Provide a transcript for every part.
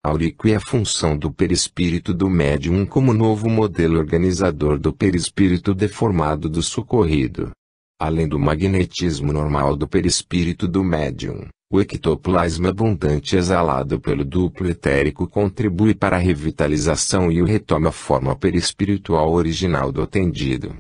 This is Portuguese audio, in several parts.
Aurico é a função do perispírito do médium como novo modelo organizador do perispírito deformado do socorrido. Além do magnetismo normal do perispírito do médium, o ectoplasma abundante exalado pelo duplo etérico contribui para a revitalização e o retoma a forma perispiritual original do atendido.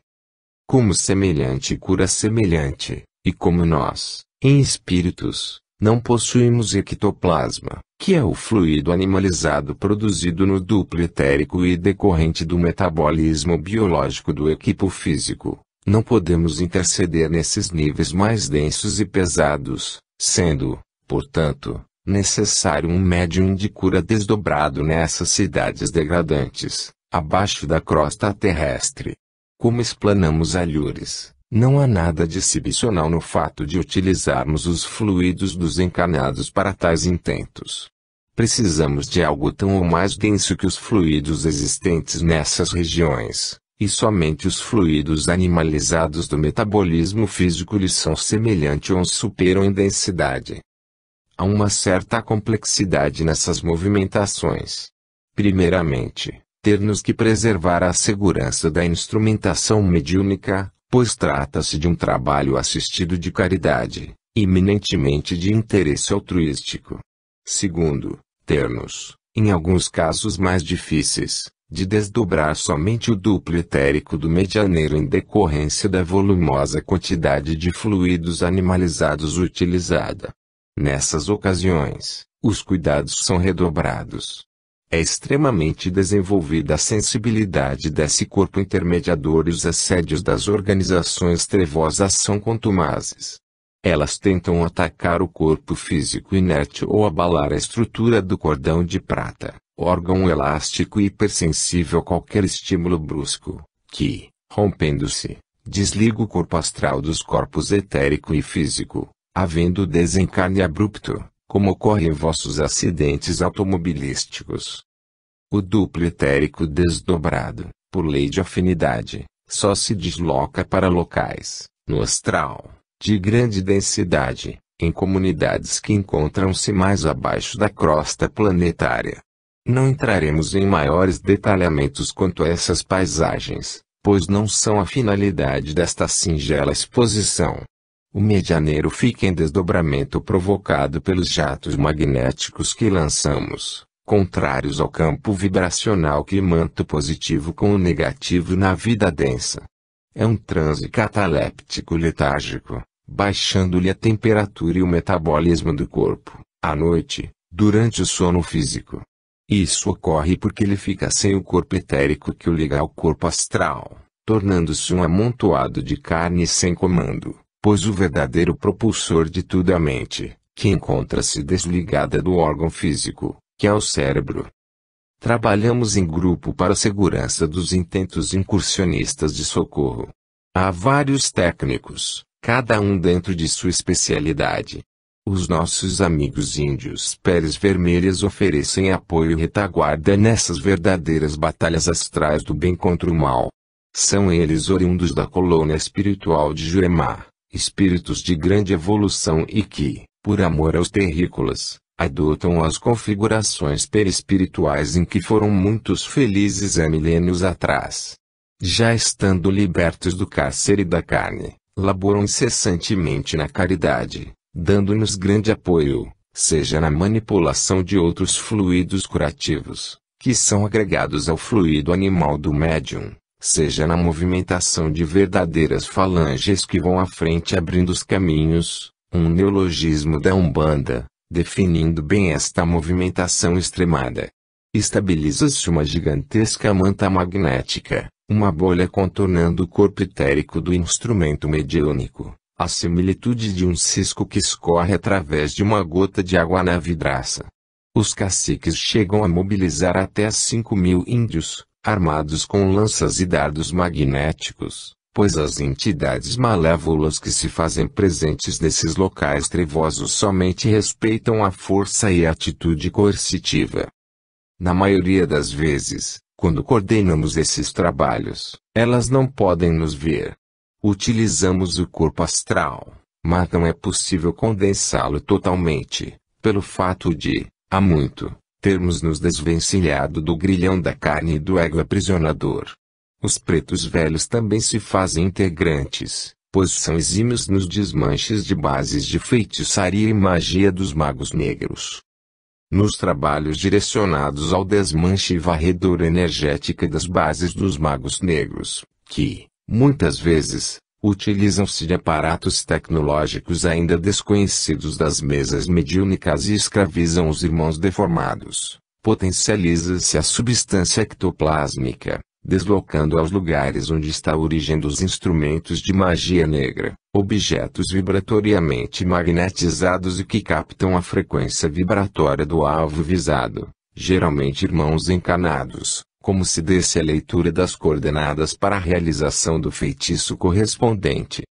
Como semelhante cura semelhante, e como nós, em espíritos, não possuímos ectoplasma, que é o fluido animalizado produzido no duplo etérico e decorrente do metabolismo biológico do equipo físico, não podemos interceder nesses níveis mais densos e pesados, sendo, portanto, necessário um médium de cura desdobrado nessas cidades degradantes, abaixo da crosta terrestre. Como explanamos alhures, não há nada de exibicional no fato de utilizarmos os fluidos dos encarnados para tais intentos. Precisamos de algo tão ou mais denso que os fluidos existentes nessas regiões, e somente os fluidos animalizados do metabolismo físico lhes são semelhantes ou os superam em densidade. Há uma certa complexidade nessas movimentações. Primeiramente, ter-nos que preservar a segurança da instrumentação mediúnica, pois trata-se de um trabalho assistido de caridade, eminentemente de interesse altruístico. Segundo, ter-nos, em alguns casos mais difíceis, de desdobrar somente o duplo etérico do medianeiro em decorrência da volumosa quantidade de fluidos animalizados utilizada. Nessas ocasiões, os cuidados são redobrados. É extremamente desenvolvida a sensibilidade desse corpo intermediador e os assédios das organizações trevosas são contumazes. Elas tentam atacar o corpo físico inerte ou abalar a estrutura do cordão de prata, órgão elástico e hipersensível a qualquer estímulo brusco, que, rompendo-se, desliga o corpo astral dos corpos etérico e físico, havendo desencarne abrupto, como ocorre em vossos acidentes automobilísticos. O duplo etérico desdobrado, por lei de afinidade, só se desloca para locais, no astral, de grande densidade, em comunidades que encontram-se mais abaixo da crosta planetária. Não entraremos em maiores detalhamentos quanto a essas paisagens, pois não são a finalidade desta singela exposição. O medianeiro fica em desdobramento provocado pelos jatos magnéticos que lançamos, contrários ao campo vibracional que manta o positivo com o negativo na vida densa. É um transe cataléptico letárgico, baixando-lhe a temperatura e o metabolismo do corpo, à noite, durante o sono físico. Isso ocorre porque ele fica sem o corpo etérico que o liga ao corpo astral, tornando-se um amontoado de carne sem comando. Pois o verdadeiro propulsor de tudo é a mente, que encontra-se desligada do órgão físico, que é o cérebro. Trabalhamos em grupo para a segurança dos intentos incursionistas de socorro. Há vários técnicos, cada um dentro de sua especialidade. Os nossos amigos índios peles vermelhas oferecem apoio e retaguarda nessas verdadeiras batalhas astrais do bem contra o mal. São eles oriundos da colônia espiritual de Jurema. Espíritos de grande evolução e que, por amor aos terrícolas, adotam as configurações perispirituais em que foram muitos felizes há milênios atrás. Já estando libertos do cárcere da carne, laboram incessantemente na caridade, dando-nos grande apoio, seja na manipulação de outros fluidos curativos, que são agregados ao fluido animal do médium, seja na movimentação de verdadeiras falanges que vão à frente abrindo os caminhos, um neologismo da Umbanda, definindo bem esta movimentação extremada. Estabiliza-se uma gigantesca manta magnética, uma bolha contornando o corpo etérico do instrumento mediúnico, a similitude de um cisco que escorre através de uma gota de água na vidraça. Os caciques chegam a mobilizar até 5.000 índios, armados com lanças e dardos magnéticos, pois as entidades malévolas que se fazem presentes nesses locais trevosos somente respeitam a força e a atitude coercitiva. Na maioria das vezes, quando coordenamos esses trabalhos, elas não podem nos ver. Utilizamos o corpo astral, mas não é possível condensá-lo totalmente, pelo fato de, há muito, termos nos desvencilhado do grilhão da carne e do ego aprisionador. Os pretos velhos também se fazem integrantes, pois são exímios nos desmanches de bases de feitiçaria e magia dos magos negros. Nos trabalhos direcionados ao desmanche e varredura energética das bases dos magos negros, que, muitas vezes, utilizam-se de aparatos tecnológicos ainda desconhecidos das mesas mediúnicas e escravizam os irmãos deformados, potencializa-se a substância ectoplásmica, deslocando aos lugares onde está a origem dos instrumentos de magia negra, objetos vibratoriamente magnetizados e que captam a frequência vibratória do alvo visado, geralmente irmãos encanados, como se desse a leitura das coordenadas para a realização do feitiço correspondente.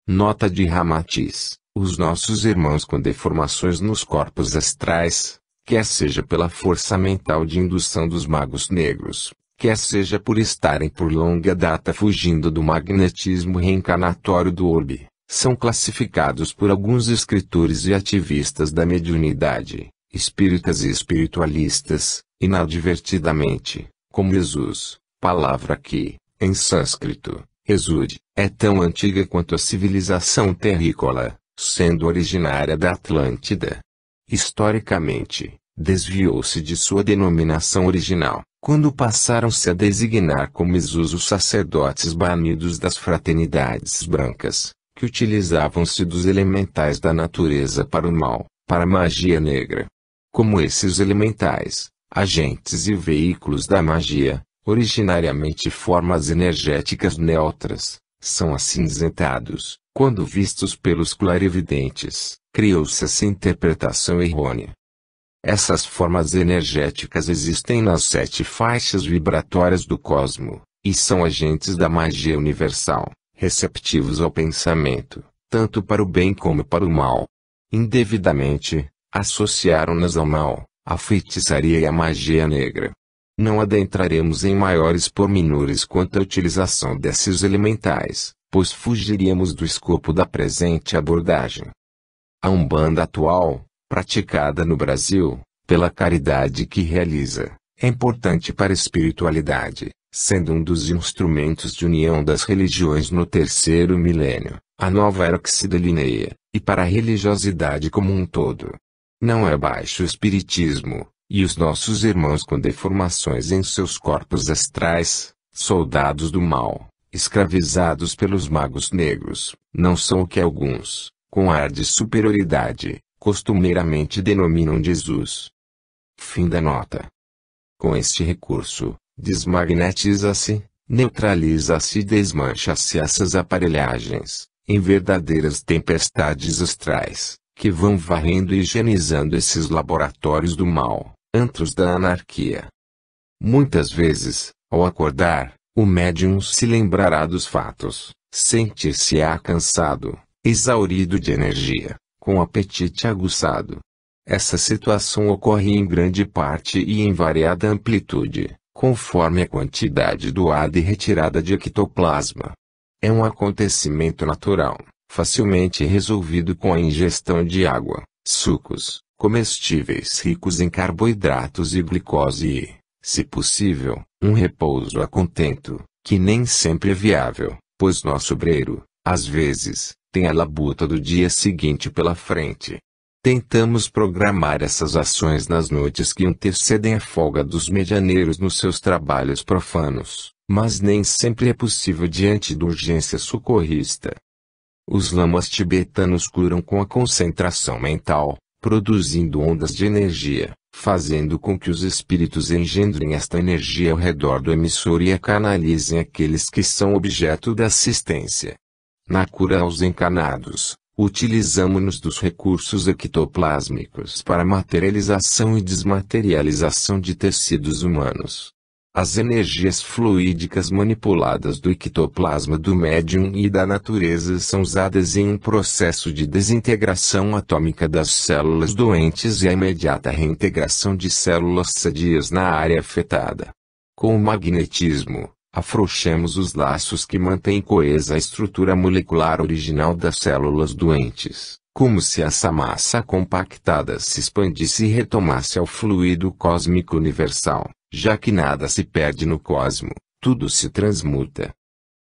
Nota de Ramatiz: os nossos irmãos com deformações nos corpos astrais, quer seja pela força mental de indução dos magos negros, quer seja por estarem por longa data fugindo do magnetismo reencarnatório do orbe, são classificados por alguns escritores e ativistas da mediunidade, espíritas e espiritualistas, inadvertidamente, como Jesus, palavra que, em sânscrito, Exud, é tão antiga quanto a civilização terrícola, sendo originária da Atlântida. Historicamente, desviou-se de sua denominação original, quando passaram-se a designar como Exus os sacerdotes banidos das fraternidades brancas, que utilizavam-se dos elementais da natureza para o mal, para a magia negra. Como esses elementais, agentes e veículos da magia, originariamente formas energéticas neutras, são acinzentados, quando vistos pelos clarividentes, criou-se essa interpretação errônea. Essas formas energéticas existem nas 7 faixas vibratórias do cosmo, e são agentes da magia universal, receptivos ao pensamento, tanto para o bem como para o mal. Indevidamente, associaram-nas ao mal, à feitiçaria e à magia negra. Não adentraremos em maiores pormenores quanto à utilização desses elementais, pois fugiríamos do escopo da presente abordagem. A Umbanda atual, praticada no Brasil, pela caridade que realiza, é importante para a espiritualidade, sendo um dos instrumentos de união das religiões no 3º milênio, a nova era que se delineia, e para a religiosidade como um todo. Não é baixo espiritismo, e os nossos irmãos com deformações em seus corpos astrais, soldados do mal, escravizados pelos magos negros, não são o que alguns, com ar de superioridade, costumeiramente denominam Jesus. Fim da nota. Com este recurso, desmagnetiza-se, neutraliza-se e desmancha-se essas aparelhagens, em verdadeiras tempestades astrais, que vão varrendo e higienizando esses laboratórios do mal, antros da anarquia. Muitas vezes, ao acordar, o médium se lembrará dos fatos, sentir-se-á cansado, exaurido de energia, com apetite aguçado. Essa situação ocorre em grande parte e em variada amplitude, conforme a quantidade doada e retirada de ectoplasma. É um acontecimento natural, facilmente resolvido com a ingestão de água, sucos, comestíveis ricos em carboidratos e glicose e, se possível, um repouso a contento, que nem sempre é viável, pois nosso obreiro, às vezes, tem a labuta do dia seguinte pela frente. Tentamos programar essas ações nas noites que antecedem a folga dos medianeiros nos seus trabalhos profanos, mas nem sempre é possível diante da urgência socorrista. Os lamas tibetanos curam com a concentração mental, produzindo ondas de energia, fazendo com que os espíritos engendrem esta energia ao redor do emissor e a canalizem aqueles que são objeto da assistência. Na cura aos encanados, utilizamo-nos dos recursos ectoplásmicos para materialização e desmaterialização de tecidos humanos. As energias fluídicas manipuladas do ectoplasma do médium e da natureza são usadas em um processo de desintegração atômica das células doentes e a imediata reintegração de células sadias na área afetada. Com o magnetismo, afrouxemos os laços que mantêm coesa a estrutura molecular original das células doentes, como se essa massa compactada se expandisse e retomasse ao fluido cósmico universal, já que nada se perde no cosmo, tudo se transmuta.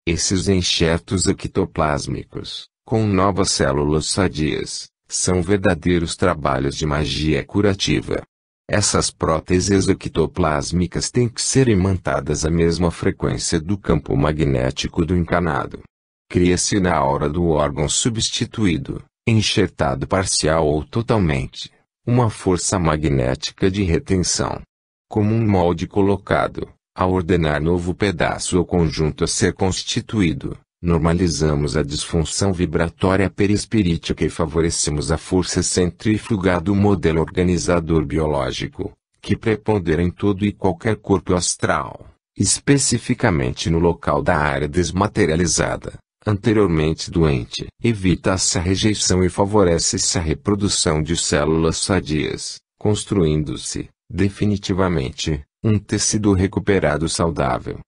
Esses enxertos ectoplásmicos, com novas células sadias, são verdadeiros trabalhos de magia curativa. Essas próteses ectoplásmicas têm que ser imantadas à mesma frequência do campo magnético do encanado. Cria-se na hora do órgão substituído, enxertado parcial ou totalmente, uma força magnética de retenção. Como um molde colocado, ao ordenar novo pedaço ou conjunto a ser constituído, normalizamos a disfunção vibratória perispirítica e favorecemos a força centrífuga do modelo organizador biológico, que prepondera em todo e qualquer corpo astral, especificamente no local da área desmaterializada, anteriormente doente. Evita-se a rejeição e favorece-se a reprodução de células sadias, construindo-se, definitivamente, um tecido recuperado saudável.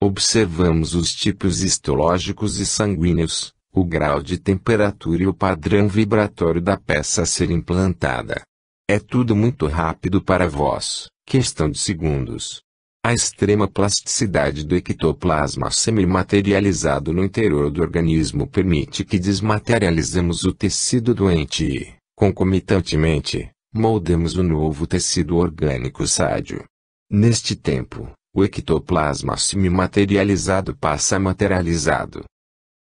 Observamos os tipos histológicos e sanguíneos, o grau de temperatura e o padrão vibratório da peça a ser implantada. É tudo muito rápido para vós, questão de segundos. A extrema plasticidade do ectoplasma semimaterializado no interior do organismo permite que desmaterializemos o tecido doente e, concomitantemente, moldemos o novo tecido orgânico sádio. Neste tempo, o ectoplasma semimaterializado passa a materializado.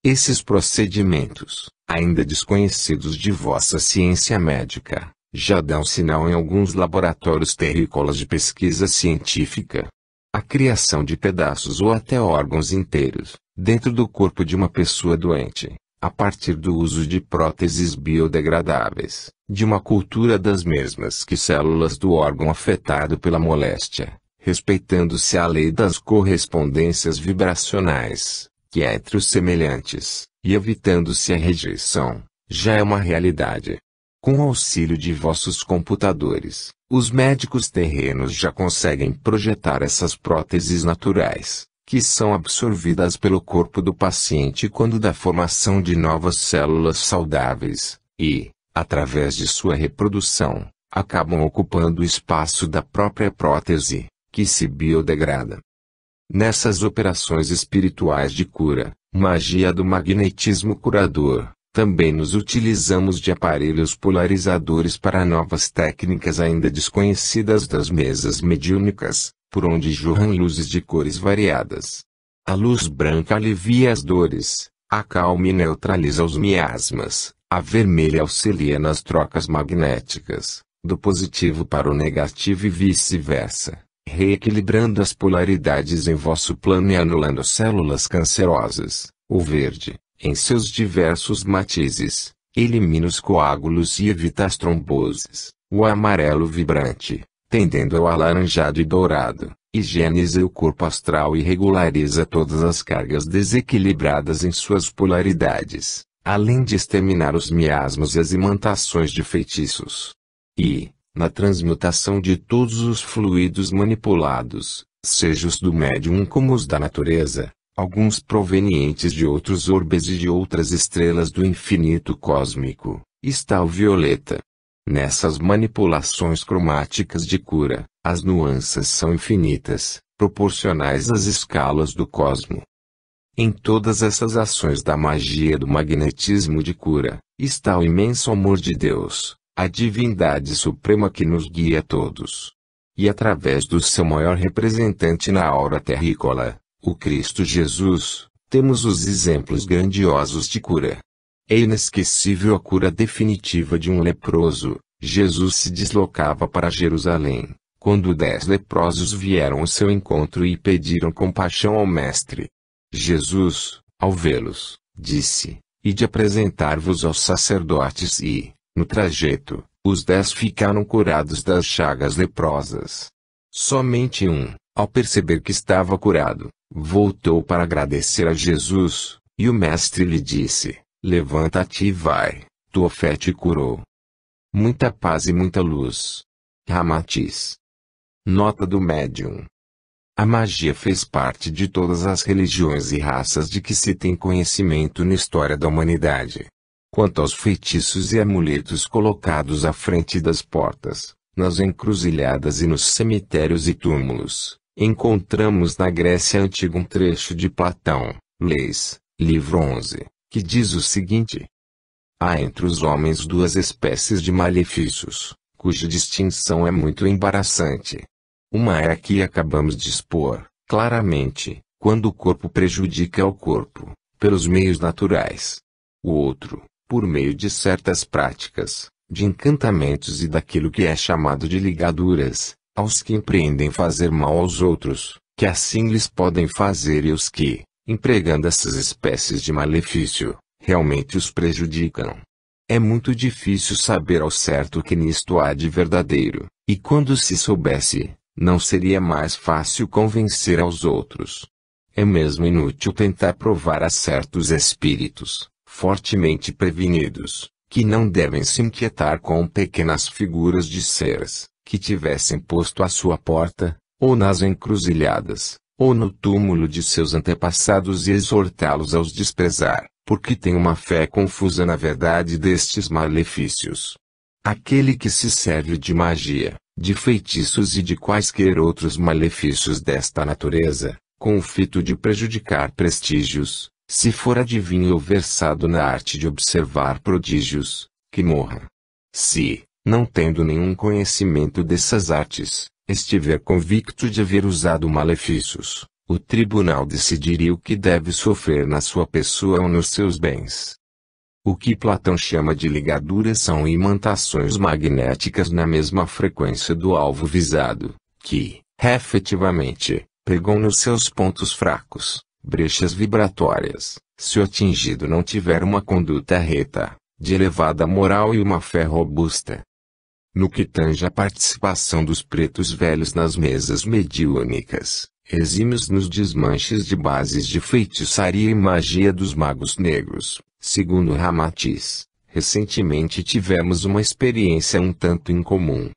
Esses procedimentos, ainda desconhecidos de vossa ciência médica, já dão sinal em alguns laboratórios terrícolas de pesquisa científica. A criação de pedaços ou até órgãos inteiros, dentro do corpo de uma pessoa doente, a partir do uso de próteses biodegradáveis, de uma cultura das mesmas que células do órgão afetado pela moléstia, respeitando-se a lei das correspondências vibracionais, que é entre os semelhantes, e evitando-se a rejeição, já é uma realidade. Com o auxílio de vossos computadores, os médicos terrenos já conseguem projetar essas próteses naturais, que são absorvidas pelo corpo do paciente quando da formação de novas células saudáveis, e, através de sua reprodução, acabam ocupando o espaço da própria prótese, que se biodegrada. Nessas operações espirituais de cura, magia do magnetismo curador, também nos utilizamos de aparelhos polarizadores para novas técnicas ainda desconhecidas das mesas mediúnicas, por onde jorram luzes de cores variadas. A luz branca alivia as dores, acalma e neutraliza os miasmas, a vermelha auxilia nas trocas magnéticas, do positivo para o negativo e vice-versa, reequilibrando as polaridades em vosso plano e anulando células cancerosas. O verde, em seus diversos matizes, elimina os coágulos e evita as tromboses. O amarelo vibrante, tendendo ao alaranjado e dourado, higieniza o corpo astral e regulariza todas as cargas desequilibradas em suas polaridades, além de exterminar os miasmas e as imantações de feitiços. E, na transmutação de todos os fluidos manipulados, seja os do médium como os da natureza, alguns provenientes de outros orbes e de outras estrelas do infinito cósmico, está o violeta. Nessas manipulações cromáticas de cura, as nuances são infinitas, proporcionais às escalas do cosmo. Em todas essas ações da magia do magnetismo de cura, está o imenso amor de Deus, a divindade suprema que nos guia a todos. E através do seu maior representante na aura terrícola, o Cristo Jesus, temos os exemplos grandiosos de cura. É inesquecível a cura definitiva de um leproso. Jesus se deslocava para Jerusalém, quando 10 leprosos vieram ao seu encontro e pediram compaixão ao Mestre. Jesus, ao vê-los, disse: "Ide apresentar-vos aos sacerdotes", e, no trajeto, os 10 ficaram curados das chagas leprosas. Somente um, ao perceber que estava curado, voltou para agradecer a Jesus, e o Mestre lhe disse: "Levanta-te e vai, tua fé te curou." Muita paz e muita luz. Ramatiz. Nota do médium. A magia fez parte de todas as religiões e raças de que se tem conhecimento na história da humanidade. Quanto aos feitiços e amuletos colocados à frente das portas, nas encruzilhadas e nos cemitérios e túmulos, encontramos na Grécia Antiga um trecho de Platão, Leis, livro 11, que diz o seguinte: há entre os homens duas espécies de malefícios, cuja distinção é muito embaraçante. Uma é a que acabamos de expor, claramente, quando o corpo prejudica o corpo, pelos meios naturais. O outro, por meio de certas práticas, de encantamentos e daquilo que é chamado de ligaduras, aos que empreendem fazer mal aos outros, que assim lhes podem fazer e os que, empregando essas espécies de malefício, realmente os prejudicam. É muito difícil saber ao certo o que nisto há de verdadeiro, e quando se soubesse, não seria mais fácil convencer aos outros. É mesmo inútil tentar provar a certos espíritos, fortemente prevenidos, que não devem se inquietar com pequenas figuras de seres, que tivessem posto à sua porta, ou nas encruzilhadas, ou no túmulo de seus antepassados e exortá-los a os desprezar, porque tem uma fé confusa na verdade destes malefícios. Aquele que se serve de magia, de feitiços e de quaisquer outros malefícios desta natureza, com o fito de prejudicar prestígios, se for adivinho ou versado na arte de observar prodígios, que morra. Se, não tendo nenhum conhecimento dessas artes, estiver convicto de haver usado malefícios, o tribunal decidiria o que deve sofrer na sua pessoa ou nos seus bens. O que Platão chama de ligaduras são imantações magnéticas na mesma frequência do alvo visado, que, efetivamente, pegam nos seus pontos fracos, brechas vibratórias, se o atingido não tiver uma conduta reta, de elevada moral e uma fé robusta. No que tange à participação dos pretos velhos nas mesas mediúnicas, exímios nos desmanches de bases de feitiçaria e magia dos magos negros, segundo Ramatiz, recentemente tivemos uma experiência um tanto incomum.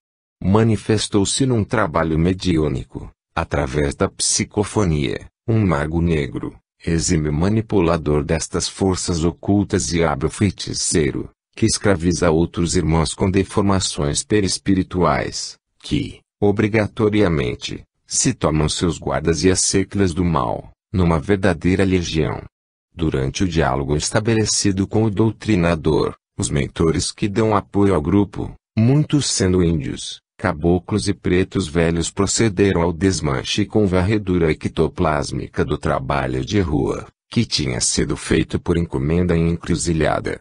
Manifestou-se num trabalho mediúnico, através da psicofonia, um mago negro, exímio manipulador destas forças ocultas e hábil feiticeiro, que escraviza outros irmãos com deformações perispirituais, que, obrigatoriamente, se tornam seus guardas e as seclas do mal, numa verdadeira legião. Durante o diálogo estabelecido com o doutrinador, os mentores que dão apoio ao grupo, muitos sendo índios, caboclos e pretos velhos, procederam ao desmanche com varredura ectoplásmica do trabalho de rua, que tinha sido feito por encomenda em encruzilhada.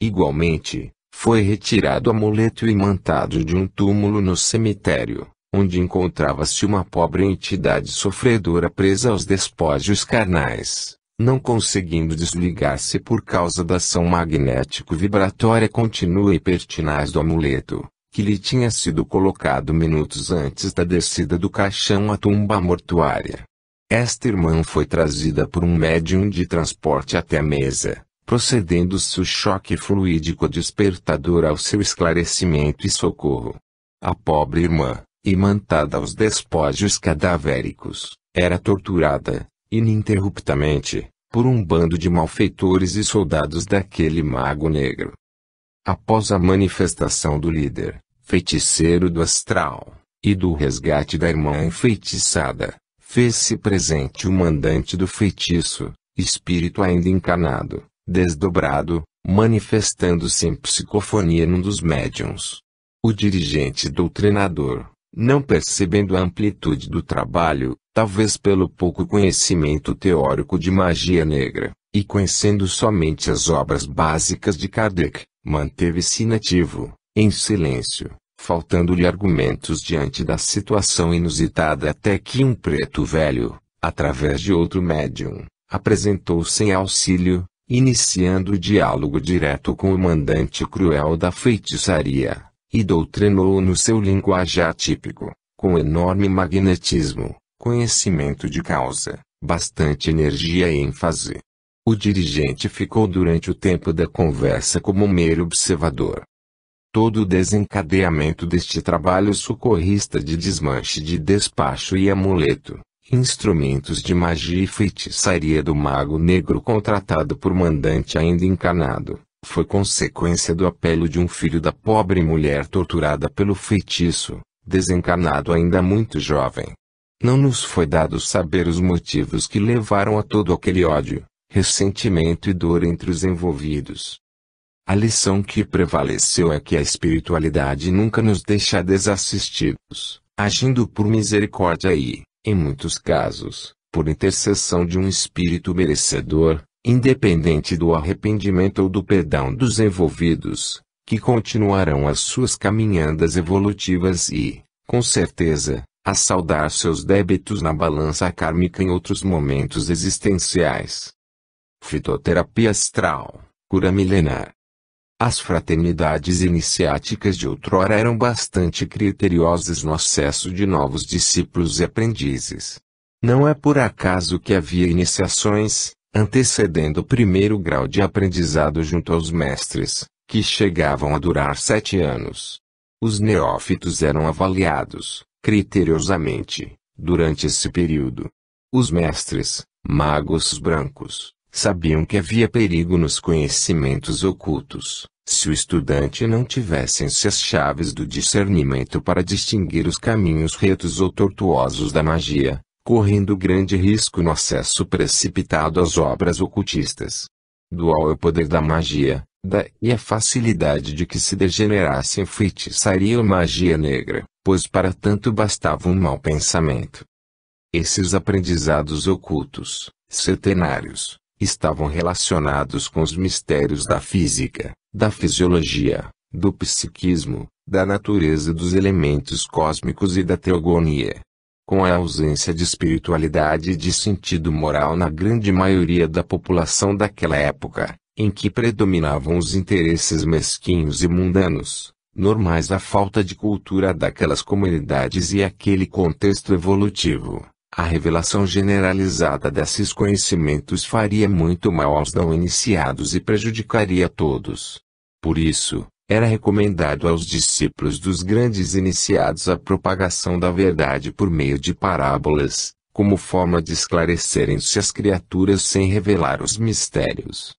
Igualmente, foi retirado o amuleto imantado de um túmulo no cemitério, onde encontrava-se uma pobre entidade sofredora presa aos despojos carnais, não conseguindo desligar-se por causa da ação magnético-vibratória contínua e pertinaz do amuleto, que lhe tinha sido colocado minutos antes da descida do caixão à tumba mortuária. Esta irmã foi trazida por um médium de transporte até a mesa, procedendo-se o choque fluídico despertador ao seu esclarecimento e socorro. A pobre irmã, imantada aos despojos cadavéricos, era torturada, ininterruptamente, por um bando de malfeitores e soldados daquele mago negro. Após a manifestação do líder, feiticeiro do astral, e do resgate da irmã enfeitiçada, fez-se presente o mandante do feitiço, espírito ainda encarnado, desdobrado, manifestando-se em psicofonia num dos médiuns. O dirigente doutrinador, não percebendo a amplitude do trabalho, talvez pelo pouco conhecimento teórico de magia negra, e conhecendo somente as obras básicas de Kardec, manteve-se inativo, em silêncio, faltando-lhe argumentos diante da situação inusitada, até que um preto velho, através de outro médium, apresentou-se em auxílio, iniciando o diálogo direto com o mandante cruel da feitiçaria, e doutrinou-o no seu linguajar típico, com enorme magnetismo, conhecimento de causa, bastante energia e ênfase. O dirigente ficou durante o tempo da conversa como um mero observador. Todo o desencadeamento deste trabalho socorrista de desmanche de despacho e amuleto, instrumentos de magia e feitiçaria do mago negro contratado por mandante ainda encarnado, Foi consequência do apelo de um filho da pobre mulher torturada pelo feitiço, desencarnado ainda muito jovem. Não nos foi dado saber os motivos que levaram a todo aquele ódio, ressentimento e dor entre os envolvidos. A lição que prevaleceu é que a espiritualidade nunca nos deixa desassistidos, agindo por misericórdia e, em muitos casos, por intercessão de um espírito merecedor, independente do arrependimento ou do perdão dos envolvidos, que continuarão as suas caminhadas evolutivas e, com certeza, a saldar seus débitos na balança kármica em outros momentos existenciais. Fitoterapia astral, cura milenar. As fraternidades iniciáticas de outrora eram bastante criteriosas no acesso de novos discípulos e aprendizes. Não é por acaso que havia iniciações, antecedendo o primeiro grau de aprendizado junto aos mestres, que chegavam a durar 7 anos. Os neófitos eram avaliados, criteriosamente, durante esse período. Os mestres, magos brancos, sabiam que havia perigo nos conhecimentos ocultos, se o estudante não tivesse em si as chaves do discernimento para distinguir os caminhos retos ou tortuosos da magia, correndo grande risco no acesso precipitado às obras ocultistas. Dual é o poder da magia, daí a facilidade de que se degenerasse em feitiçaria ou magia negra, pois para tanto bastava um mau pensamento. Esses aprendizados ocultos, centenários, estavam relacionados com os mistérios da física, da fisiologia, do psiquismo, da natureza dos elementos cósmicos e da teogonia. Com a ausência de espiritualidade e de sentido moral na grande maioria da população daquela época, em que predominavam os interesses mesquinhos e mundanos, normais à falta de cultura daquelas comunidades e aquele contexto evolutivo, a revelação generalizada desses conhecimentos faria muito mal aos não iniciados e prejudicaria a todos. Por isso, era recomendado aos discípulos dos grandes iniciados a propagação da verdade por meio de parábolas, como forma de esclarecerem-se as criaturas sem revelar os mistérios.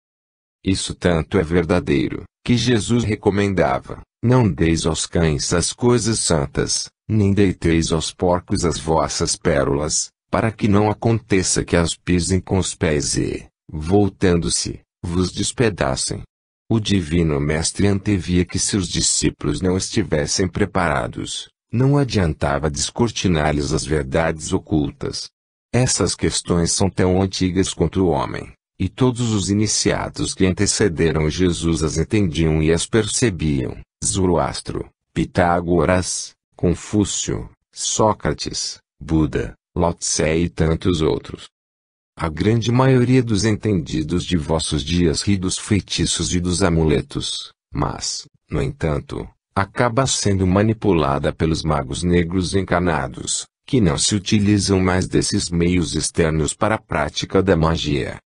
Isso tanto é verdadeiro, que Jesus recomendava: não deis aos cães as coisas santas, nem deiteis aos porcos as vossas pérolas, para que não aconteça que as pisem com os pés e, voltando-se, vos despedacem. O Divino Mestre antevia que se os discípulos não estivessem preparados, não adiantava descortinar-lhes as verdades ocultas. Essas questões são tão antigas quanto o homem, e todos os iniciados que antecederam Jesus as entendiam e as percebiam: Zoroastro, Pitágoras, Confúcio, Sócrates, Buda, Lao Tse e tantos outros. A grande maioria dos entendidos de vossos dias ri dos feitiços e dos amuletos, mas, no entanto, acaba sendo manipulada pelos magos negros encarnados, que não se utilizam mais desses meios externos para a prática da magia.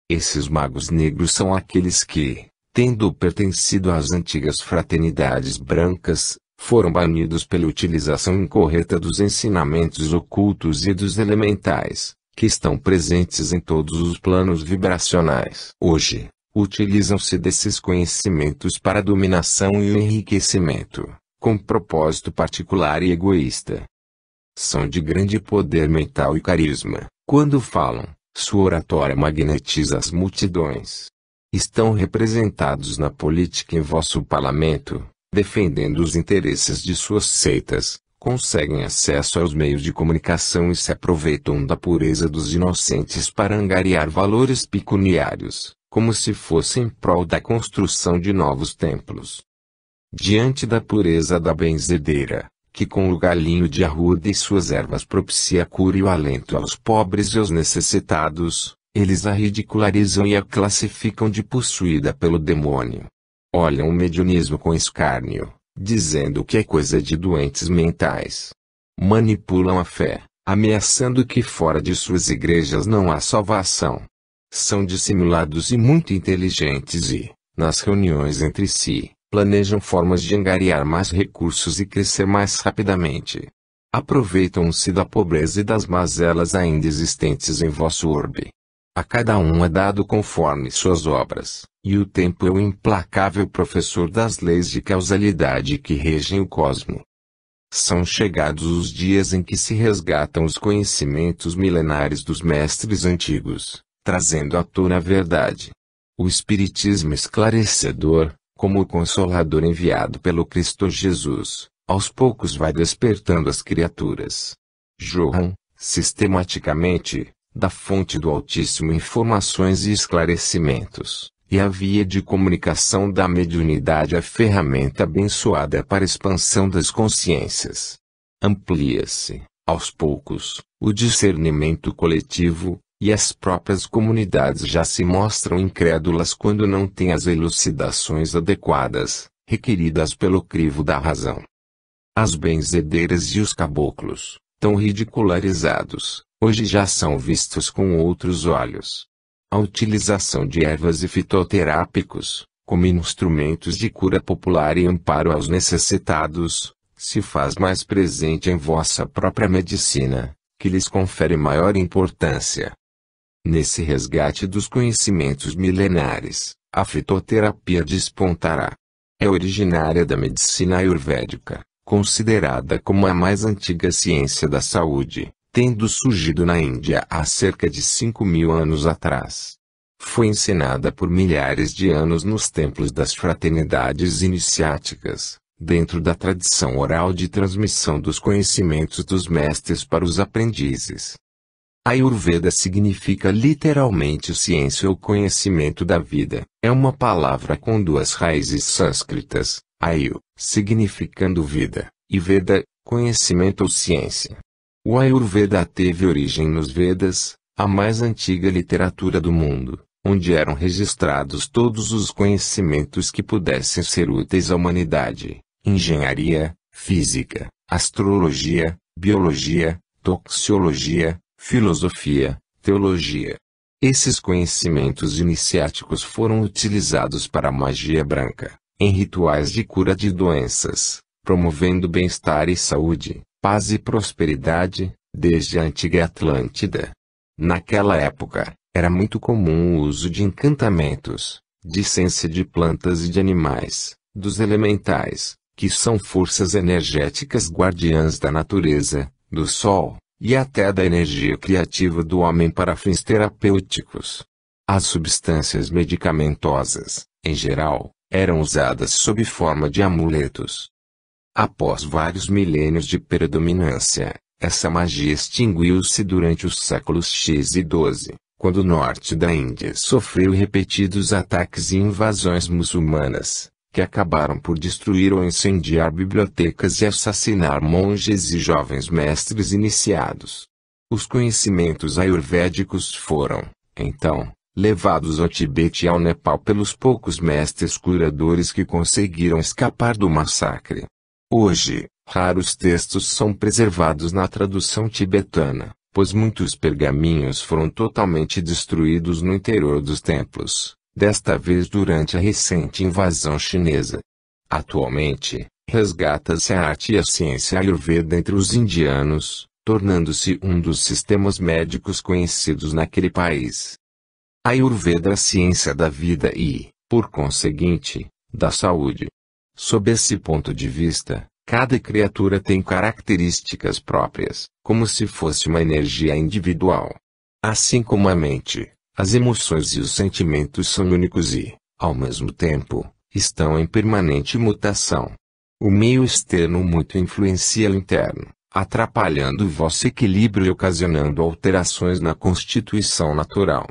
Esses magos negros são aqueles que, tendo pertencido às antigas fraternidades brancas, foram banidos pela utilização incorreta dos ensinamentos ocultos e dos elementais, que estão presentes em todos os planos vibracionais. Hoje, utilizam-se desses conhecimentos para a dominação e o enriquecimento, com propósito particular e egoísta. São de grande poder mental e carisma. Quando falam, sua oratória magnetiza as multidões. Estão representados na política em vosso parlamento, defendendo os interesses de suas seitas, conseguem acesso aos meios de comunicação e se aproveitam da pureza dos inocentes para angariar valores pecuniários, como se fossem em prol da construção de novos templos. Diante da pureza da benzedeira, que com o galinho de arruda e suas ervas propicia a cura e o alento aos pobres e aos necessitados, eles a ridicularizam e a classificam de possuída pelo demônio. Olham o mediunismo com escárnio, dizendo que é coisa de doentes mentais. Manipulam a fé, ameaçando que fora de suas igrejas não há salvação. São dissimulados e muito inteligentes e, nas reuniões entre si, planejam formas de angariar mais recursos e crescer mais rapidamente. Aproveitam-se da pobreza e das mazelas ainda existentes em vosso orbe. A cada um é dado conforme suas obras, e o tempo é o implacável professor das leis de causalidade que regem o cosmo. São chegados os dias em que se resgatam os conhecimentos milenares dos mestres antigos, trazendo à tona a verdade. O Espiritismo esclarecedor, como o Consolador enviado pelo Cristo Jesus, aos poucos vai despertando as criaturas. Jorram, sistematicamente, da fonte do Altíssimo informações e esclarecimentos, e a via de comunicação da mediunidade é a ferramenta abençoada para a expansão das consciências. Amplia-se, aos poucos, o discernimento coletivo, e as próprias comunidades já se mostram incrédulas quando não têm as elucidações adequadas, requeridas pelo crivo da razão. As benzedeiras e os caboclos, tão ridicularizados, hoje já são vistos com outros olhos. A utilização de ervas e fitoterápicos, como instrumentos de cura popular e amparo aos necessitados, se faz mais presente em vossa própria medicina, que lhes confere maior importância. Nesse resgate dos conhecimentos milenares, a fitoterapia despontará. É originária da medicina ayurvédica, considerada como a mais antiga ciência da saúde, tendo surgido na Índia há cerca de 5.000 anos atrás. Foi ensinada por milhares de anos nos templos das fraternidades iniciáticas, dentro da tradição oral de transmissão dos conhecimentos dos mestres para os aprendizes. Ayurveda significa literalmente ciência ou conhecimento da vida. É uma palavra com duas raízes sânscritas, ayu, significando vida, e veda, conhecimento ou ciência. O Ayurveda teve origem nos Vedas, a mais antiga literatura do mundo, onde eram registrados todos os conhecimentos que pudessem ser úteis à humanidade: engenharia, física, astrologia, biologia, toxicologia, filosofia, teologia. Esses conhecimentos iniciáticos foram utilizados para a magia branca, em rituais de cura de doenças, promovendo bem-estar e saúde, paz e prosperidade, desde a antiga Atlântida. Naquela época, era muito comum o uso de encantamentos, de essência de plantas e de animais, dos elementais, que são forças energéticas guardiãs da natureza, do sol, e até da energia criativa do homem para fins terapêuticos. As substâncias medicamentosas, em geral, eram usadas sob forma de amuletos. Após vários milênios de predominância, essa magia extinguiu-se durante os séculos X e XII, quando o norte da Índia sofreu repetidos ataques e invasões muçulmanas, que acabaram por destruir ou incendiar bibliotecas e assassinar monges e jovens mestres iniciados. Os conhecimentos ayurvédicos foram, então, levados ao Tibete e ao Nepal pelos poucos mestres curadores que conseguiram escapar do massacre. Hoje, raros textos são preservados na tradução tibetana, pois muitos pergaminhos foram totalmente destruídos no interior dos templos, desta vez durante a recente invasão chinesa. Atualmente, resgata-se a arte e a ciência ayurveda entre os indianos, tornando-se um dos sistemas médicos conhecidos naquele país. A Ayurveda é a ciência da vida e, por conseguinte, da saúde. Sob esse ponto de vista, cada criatura tem características próprias, como se fosse uma energia individual. Assim como a mente, as emoções e os sentimentos são únicos e, ao mesmo tempo, estão em permanente mutação. O meio externo muito influencia o interno, atrapalhando o vosso equilíbrio e ocasionando alterações na constituição natural.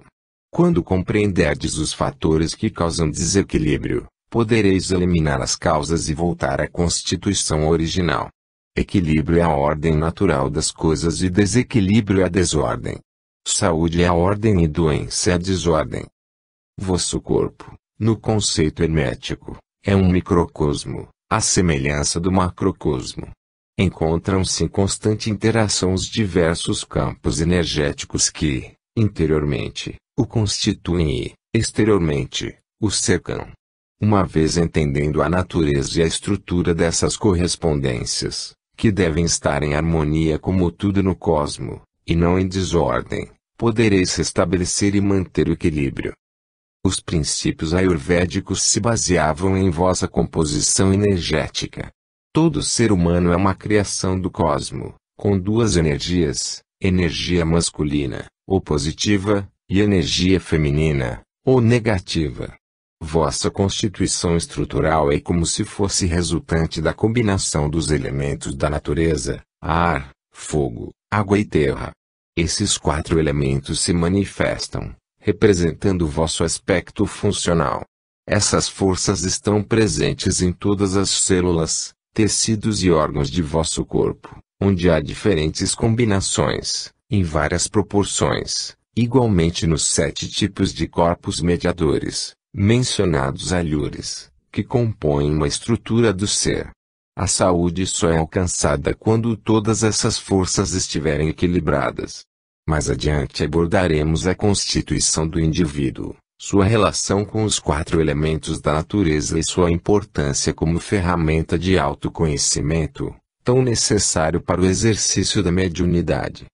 Quando compreenderdes os fatores que causam desequilíbrio, podereis eliminar as causas e voltar à constituição original. Equilíbrio é a ordem natural das coisas e desequilíbrio é a desordem. Saúde é a ordem e doença é a desordem. Vosso corpo, no conceito hermético, é um microcosmo, à semelhança do macrocosmo. Encontram-se em constante interação os diversos campos energéticos que, interiormente, o constituem e, exteriormente, o cercam. Uma vez entendendo a natureza e a estrutura dessas correspondências, que devem estar em harmonia como tudo no cosmo, e não em desordem, podereis restabelecer e manter o equilíbrio. Os princípios ayurvédicos se baseavam em vossa composição energética. Todo ser humano é uma criação do cosmo, com duas energias, energia masculina, ou positiva, e energia feminina, ou negativa. Vossa constituição estrutural é como se fosse resultante da combinação dos elementos da natureza, ar, fogo, água e terra. Esses quatro elementos se manifestam, representando o vosso aspecto funcional. Essas forças estão presentes em todas as células, tecidos e órgãos de vosso corpo, onde há diferentes combinações, em várias proporções, igualmente nos 7 tipos de corpos mediadores, mencionados alhures, que compõem uma estrutura do ser. A saúde só é alcançada quando todas essas forças estiverem equilibradas. Mais adiante abordaremos a constituição do indivíduo, sua relação com os 4 elementos da natureza e sua importância como ferramenta de autoconhecimento, tão necessário para o exercício da mediunidade.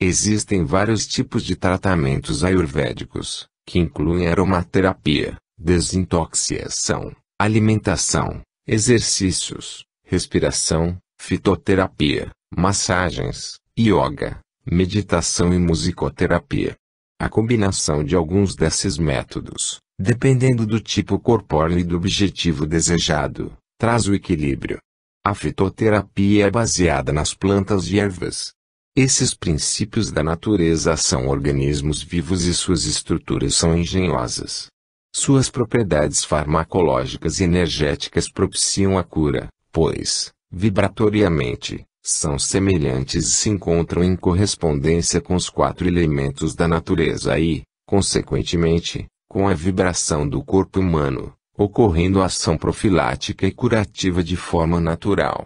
Existem vários tipos de tratamentos ayurvédicos, que incluem aromaterapia, desintoxicação, alimentação, exercícios, respiração, fitoterapia, massagens, yoga, meditação e musicoterapia. A combinação de alguns desses métodos, dependendo do tipo corpóreo e do objetivo desejado, traz o equilíbrio. A fitoterapia é baseada nas plantas e ervas. Esses princípios da natureza são organismos vivos e suas estruturas são engenhosas. Suas propriedades farmacológicas e energéticas propiciam a cura, pois, vibratoriamente, são semelhantes e se encontram em correspondência com os 4 elementos da natureza e, consequentemente, com a vibração do corpo humano, ocorrendo a ação profilática e curativa de forma natural.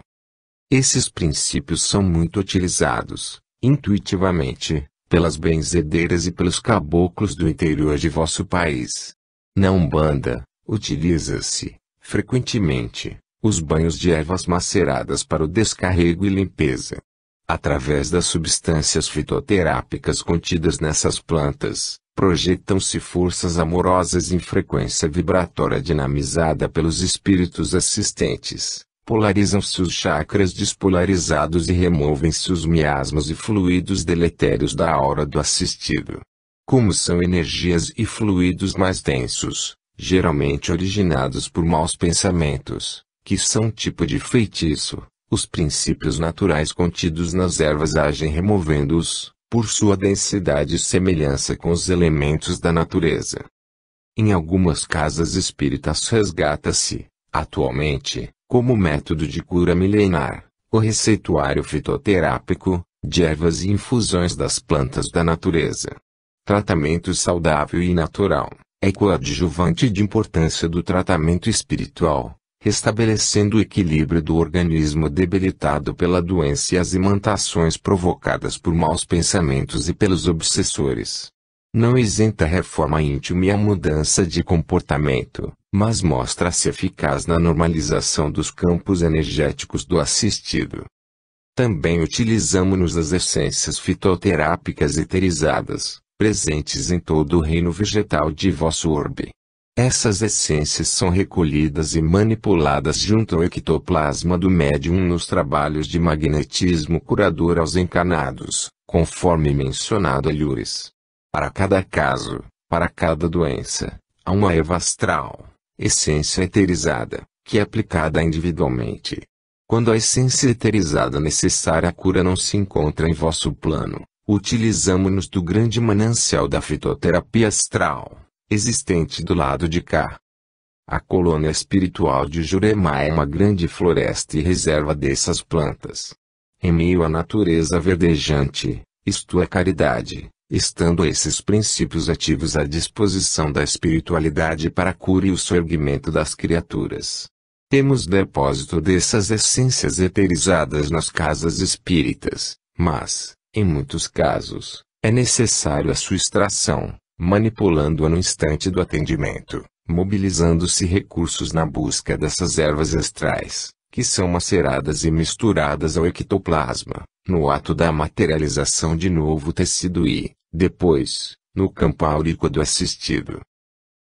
Esses princípios são muito utilizados, intuitivamente, pelas benzedeiras e pelos caboclos do interior de vosso país. Na Umbanda, utiliza-se, frequentemente, os banhos de ervas maceradas para o descarrego e limpeza. Através das substâncias fitoterápicas contidas nessas plantas, projetam-se forças amorosas em frequência vibratória dinamizada pelos espíritos assistentes. Polarizam-se os chakras despolarizados e removem-se os miasmas e fluidos deletérios da aura do assistido. Como são energias e fluidos mais densos, geralmente originados por maus pensamentos, que são tipo de feitiço, os princípios naturais contidos nas ervas agem removendo-os, por sua densidade e semelhança com os elementos da natureza. Em algumas casas espíritas resgata-se, atualmente, como método de cura milenar, o receituário fitoterápico, de ervas e infusões das plantas da natureza. Tratamento saudável e natural, é coadjuvante de importância do tratamento espiritual, restabelecendo o equilíbrio do organismo debilitado pela doença e as imantações provocadas por maus pensamentos e pelos obsessores. Não isenta a reforma íntima e a mudança de comportamento, mas mostra-se eficaz na normalização dos campos energéticos do assistido. Também utilizamos das essências fitoterápicas eterizadas, presentes em todo o reino vegetal de vosso orbe. Essas essências são recolhidas e manipuladas junto ao ectoplasma do médium nos trabalhos de magnetismo curador aos encarnados, conforme mencionado alhures. Para cada caso, para cada doença, há uma erva astral, essência eterizada, que é aplicada individualmente. Quando a essência eterizada necessária à cura não se encontra em vosso plano, utilizamo-nos do grande manancial da fitoterapia astral, existente do lado de cá. A colônia espiritual de Jurema é uma grande floresta e reserva dessas plantas. Em meio à natureza verdejante, isto é caridade, estando esses princípios ativos à disposição da espiritualidade para a cura e o soerguimento das criaturas. Temos depósito dessas essências eterizadas nas casas espíritas, mas, em muitos casos, é necessário a sua extração, manipulando-a no instante do atendimento, mobilizando-se recursos na busca dessas ervas astrais, que são maceradas e misturadas ao ectoplasma, no ato da materialização de novo tecido e, depois, no campo áurico do assistido.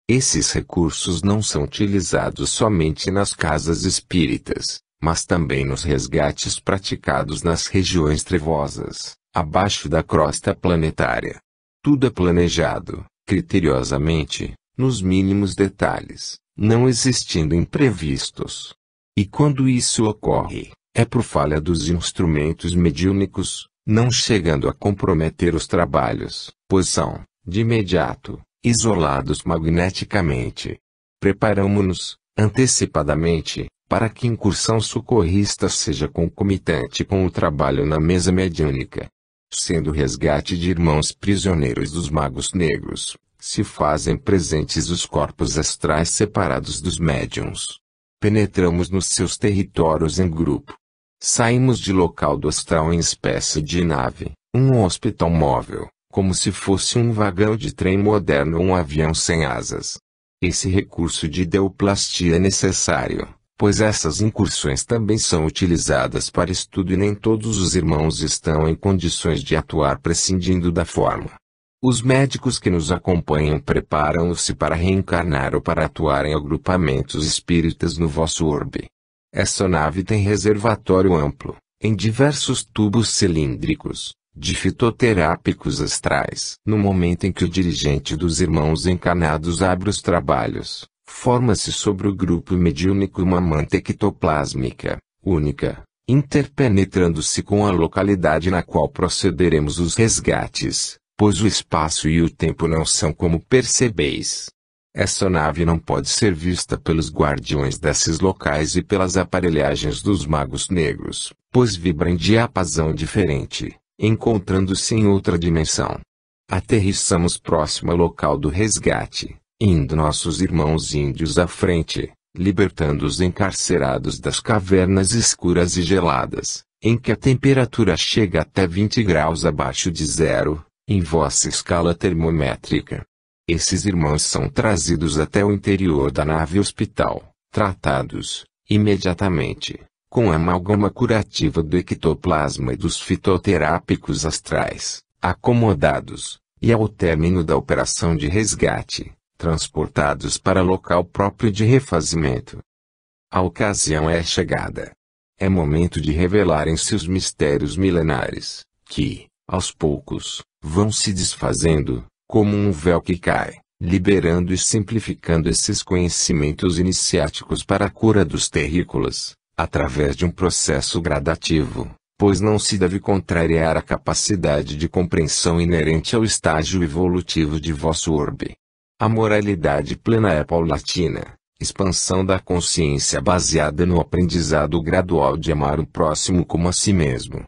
Esses recursos não são utilizados somente nas casas espíritas, mas também nos resgates praticados nas regiões trevosas, abaixo da crosta planetária. Tudo é planejado, criteriosamente, nos mínimos detalhes, não existindo imprevistos. E quando isso ocorre, é por falha dos instrumentos mediúnicos, não chegando a comprometer os trabalhos, pois são, de imediato, isolados magneticamente. Preparamo-nos, antecipadamente, para que a incursão socorrista seja concomitante com o trabalho na mesa mediúnica. Sendo o resgate de irmãos prisioneiros dos magos negros, se fazem presentes os corpos astrais separados dos médiuns. Penetramos nos seus territórios em grupo. Saímos de local do astral em espécie de nave, um hospital móvel, como se fosse um vagão de trem moderno ou um avião sem asas. Esse recurso de ideoplastia é necessário, pois essas incursões também são utilizadas para estudo e nem todos os irmãos estão em condições de atuar prescindindo da forma. Os médicos que nos acompanham preparam-se para reencarnar ou para atuar em agrupamentos espíritas no vosso orbe. Essa nave tem reservatório amplo, em diversos tubos cilíndricos, de fitoterápicos astrais. No momento em que o dirigente dos irmãos encarnados abre os trabalhos, forma-se sobre o grupo mediúnico uma manta ectoplásmica, única, interpenetrando-se com a localidade na qual procederemos os resgates, pois o espaço e o tempo não são como percebeis. Essa nave não pode ser vista pelos guardiões desses locais e pelas aparelhagens dos magos negros, pois vibra em diapasão diferente, encontrando-se em outra dimensão. Aterrissamos próximo ao local do resgate, indo nossos irmãos índios à frente, libertando os encarcerados das cavernas escuras e geladas, em que a temperatura chega até 20 graus abaixo de zero, em vossa escala termométrica. Esses irmãos são trazidos até o interior da nave hospital, tratados, imediatamente, com a amálgama curativa do ectoplasma e dos fitoterápicos astrais, acomodados, e ao término da operação de resgate, transportados para local próprio de refazimento. A ocasião é chegada. É momento de revelarem-se os mistérios milenares, que, aos poucos, vão se desfazendo, como um véu que cai, liberando e simplificando esses conhecimentos iniciáticos para a cura dos terrícolas, através de um processo gradativo, pois não se deve contrariar a capacidade de compreensão inerente ao estágio evolutivo de vosso orbe. A moralidade plena é paulatina, expansão da consciência baseada no aprendizado gradual de amar o próximo como a si mesmo.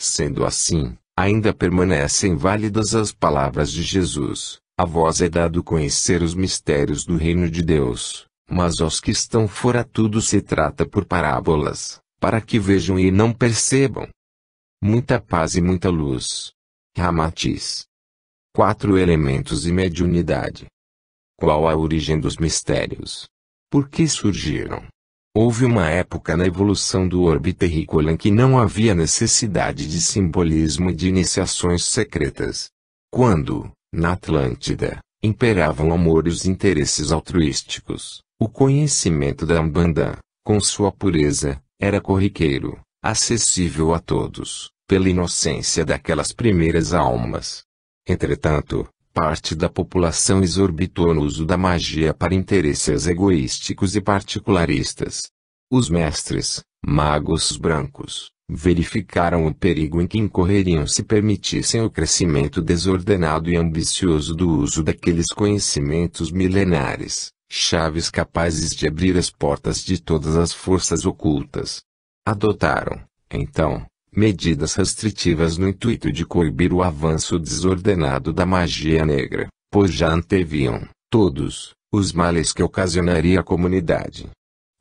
Sendo assim, ainda permanecem válidas as palavras de Jesus: a vós é dado conhecer os mistérios do reino de Deus, mas aos que estão fora tudo se trata por parábolas, para que vejam e não percebam. Muita paz e muita luz. Ramatiz. 4 elementos e mediunidade. Qual a origem dos mistérios? Por que surgiram? Houve uma época na evolução do orbe terrícola em que não havia necessidade de simbolismo e de iniciações secretas. Quando, na Atlântida, imperavam o amor e os interesses altruísticos, o conhecimento da Umbanda, com sua pureza, era corriqueiro, acessível a todos, pela inocência daquelas primeiras almas. Entretanto, parte da população exorbitou no uso da magia para interesses egoísticos e particularistas. Os mestres, magos brancos, verificaram o perigo em que incorreriam se permitissem o crescimento desordenado e ambicioso do uso daqueles conhecimentos milenares, chaves capazes de abrir as portas de todas as forças ocultas. Adotaram, então, medidas restritivas no intuito de coibir o avanço desordenado da magia negra, pois já anteviam, todos, os males que ocasionaria a comunidade.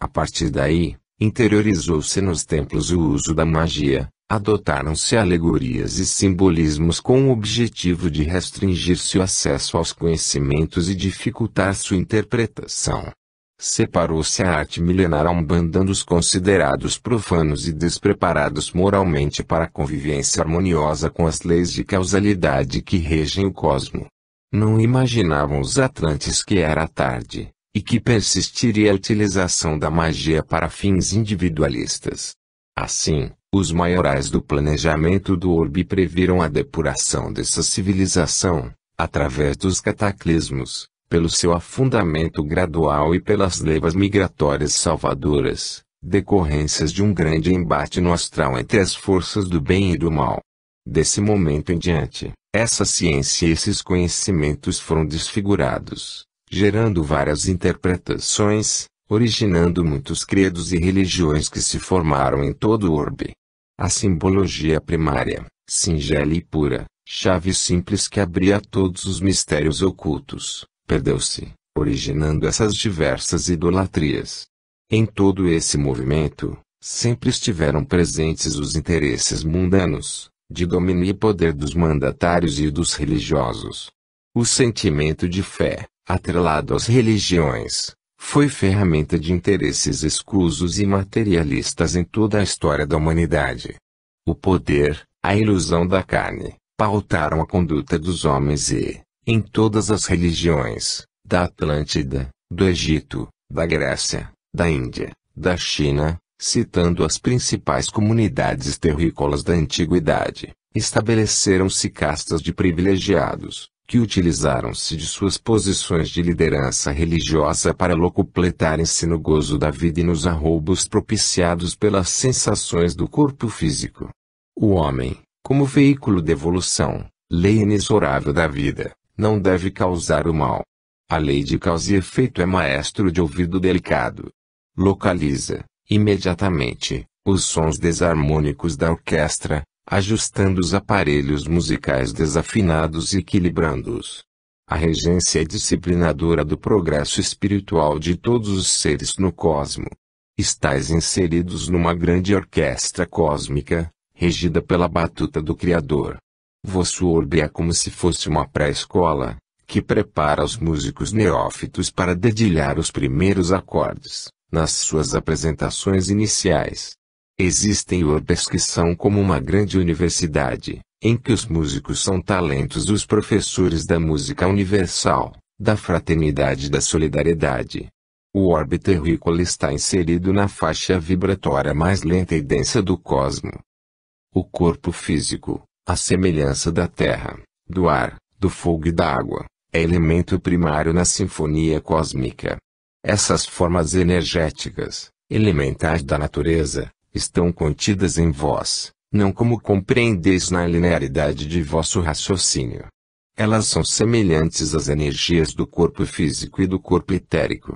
A partir daí, interiorizou-se nos templos o uso da magia, adotaram-se alegorias e simbolismos com o objetivo de restringir-se o acesso aos conhecimentos e dificultar sua interpretação. separou-se a arte milenar a umbandandos considerados profanos e despreparados moralmente para a convivência harmoniosa com as leis de causalidade que regem o cosmo. Não imaginavam os atlantes que era tarde, e que persistiria a utilização da magia para fins individualistas. Assim, os maiorais do planejamento do orbe previram a depuração dessa civilização, através dos cataclismos, pelo seu afundamento gradual e pelas levas migratórias salvadoras, decorrências de um grande embate no astral entre as forças do bem e do mal. Desse momento em diante, essa ciência e esses conhecimentos foram desfigurados, gerando várias interpretações, originando muitos credos e religiões que se formaram em todo o orbe. A simbologia primária, singela e pura, chave simples que abria todos os mistérios ocultos, perdeu-se, originando essas diversas idolatrias. Em todo esse movimento, sempre estiveram presentes os interesses mundanos, de domínio e poder dos mandatários e dos religiosos. O sentimento de fé, atrelado às religiões, foi ferramenta de interesses escusos e materialistas em toda a história da humanidade. O poder, a ilusão da carne, pautaram a conduta dos homens e, em todas as religiões, da Atlântida, do Egito, da Grécia, da Índia, da China, citando as principais comunidades terrícolas da antiguidade, estabeleceram-se castas de privilegiados, que utilizaram-se de suas posições de liderança religiosa para locupletarem-se no gozo da vida e nos arroubos propiciados pelas sensações do corpo físico. O homem, como veículo de evolução, lei inexorável da vida, não deve causar o mal. A lei de causa e efeito é maestro de ouvido delicado. Localiza, imediatamente, os sons desarmônicos da orquestra, ajustando os aparelhos musicais desafinados e equilibrando-os. A regência é disciplinadora do progresso espiritual de todos os seres no cosmo. Estais inseridos numa grande orquestra cósmica, regida pela batuta do Criador. Vosso orbe é como se fosse uma pré-escola, que prepara os músicos neófitos para dedilhar os primeiros acordes, nas suas apresentações iniciais. Existem orbes que são como uma grande universidade, em que os músicos são talentos dos professores da música universal, da fraternidade e da solidariedade. O orbe terrícola está inserido na faixa vibratória mais lenta e densa do cosmo. O corpo físico, à semelhança da terra, do ar, do fogo e da água, é elemento primário na sinfonia cósmica. Essas formas energéticas, elementares da natureza, estão contidas em vós, não como compreendeis na linearidade de vosso raciocínio. Elas são semelhantes às energias do corpo físico e do corpo etérico.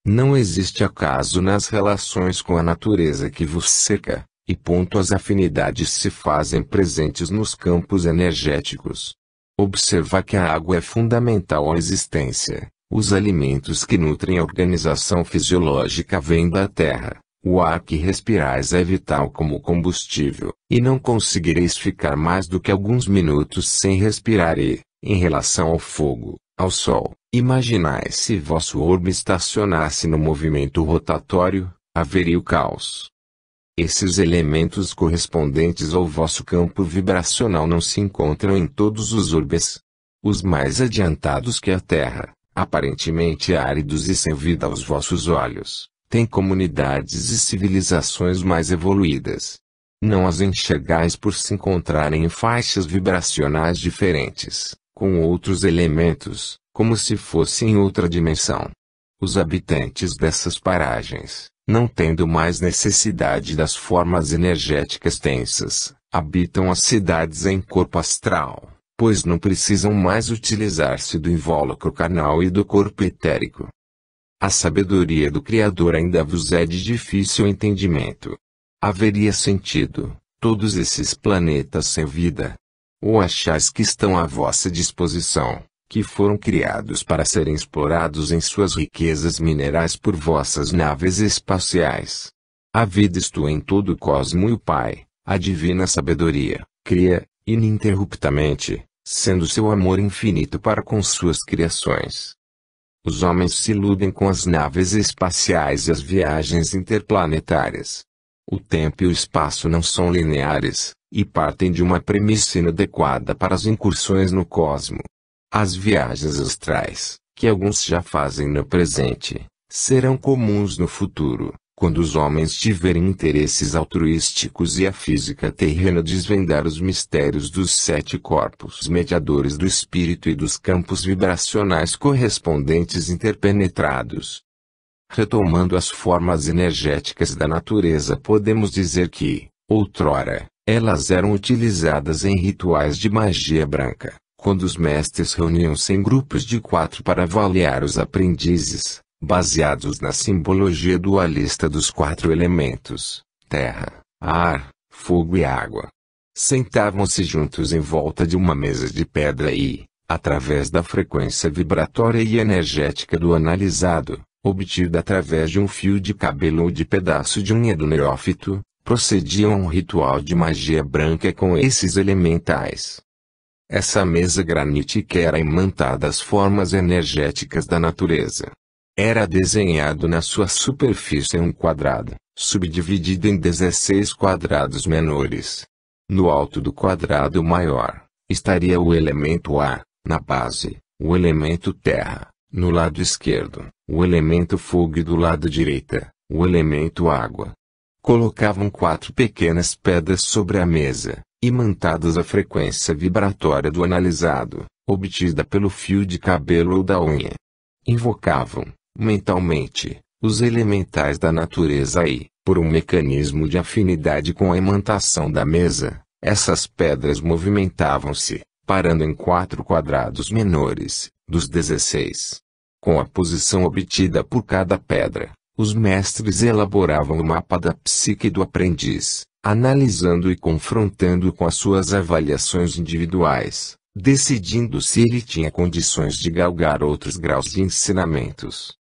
Não existe acaso nas relações com a natureza que vos cerca, e as afinidades se fazem presentes nos campos energéticos. Observa que a água é fundamental à existência. Os alimentos que nutrem a organização fisiológica vêm da terra. O ar que respirais é vital como combustível, e não conseguireis ficar mais do que alguns minutos sem respirar e, em relação ao fogo, ao sol, imaginai se vosso orbe estacionasse no movimento rotatório, haveria o caos. Esses elementos correspondentes ao vosso campo vibracional não se encontram em todos os orbes. Os mais adiantados que a Terra, aparentemente áridos e sem vida aos vossos olhos, têm comunidades e civilizações mais evoluídas. Não as enxergais por se encontrarem em faixas vibracionais diferentes, com outros elementos, como se fossem em outra dimensão. Os habitantes dessas paragens, não tendo mais necessidade das formas energéticas tensas, habitam as cidades em corpo astral, pois não precisam mais utilizar-se do invólucro carnal e do corpo etérico. A sabedoria do Criador ainda vos é de difícil entendimento. Haveria sentido, todos esses planetas sem vida? Ou achais que estão à vossa disposição, que foram criados para serem explorados em suas riquezas minerais por vossas naves espaciais? A vida isto em todo o cosmo e o Pai, a divina sabedoria, cria, ininterruptamente, sendo seu amor infinito para com suas criações. Os homens se iludem com as naves espaciais e as viagens interplanetárias. O tempo e o espaço não são lineares, e partem de uma premissa inadequada para as incursões no cosmo. As viagens astrais, que alguns já fazem no presente, serão comuns no futuro, quando os homens tiverem interesses altruísticos e a física terrena desvendar os mistérios dos 7 corpos mediadores do espírito e dos campos vibracionais correspondentes interpenetrados. Retomando as formas energéticas da natureza, podemos dizer que, outrora, elas eram utilizadas em rituais de magia branca, quando os mestres reuniam-se em grupos de 4 para avaliar os aprendizes, baseados na simbologia dualista dos 4 elementos: terra, ar, fogo e água. Sentavam-se juntos em volta de uma mesa de pedra e, através da frequência vibratória e energética do analisado, obtida através de um fio de cabelo ou de pedaço de unha do neófito, procediam a um ritual de magia branca com esses elementais. Essa mesa granítica era imantada às formas energéticas da natureza. Era desenhado na sua superfície um quadrado, subdividido em 16 quadrados menores. No alto do quadrado maior, estaria o elemento ar, na base, o elemento terra, no lado esquerdo, o elemento fogo e do lado direito, o elemento água. Colocavam 4 pequenas pedras sobre a mesa, imantadas à frequência vibratória do analisado, obtida pelo fio de cabelo ou da unha. Invocavam, mentalmente, os elementais da natureza e, por um mecanismo de afinidade com a imantação da mesa, essas pedras movimentavam-se, parando em 4 quadrados menores, dos 16. Com a posição obtida por cada pedra, os mestres elaboravam o mapa da psique do aprendiz, analisando e confrontando com as suas avaliações individuais, decidindo se ele tinha condições de galgar outros graus de ensinamentos.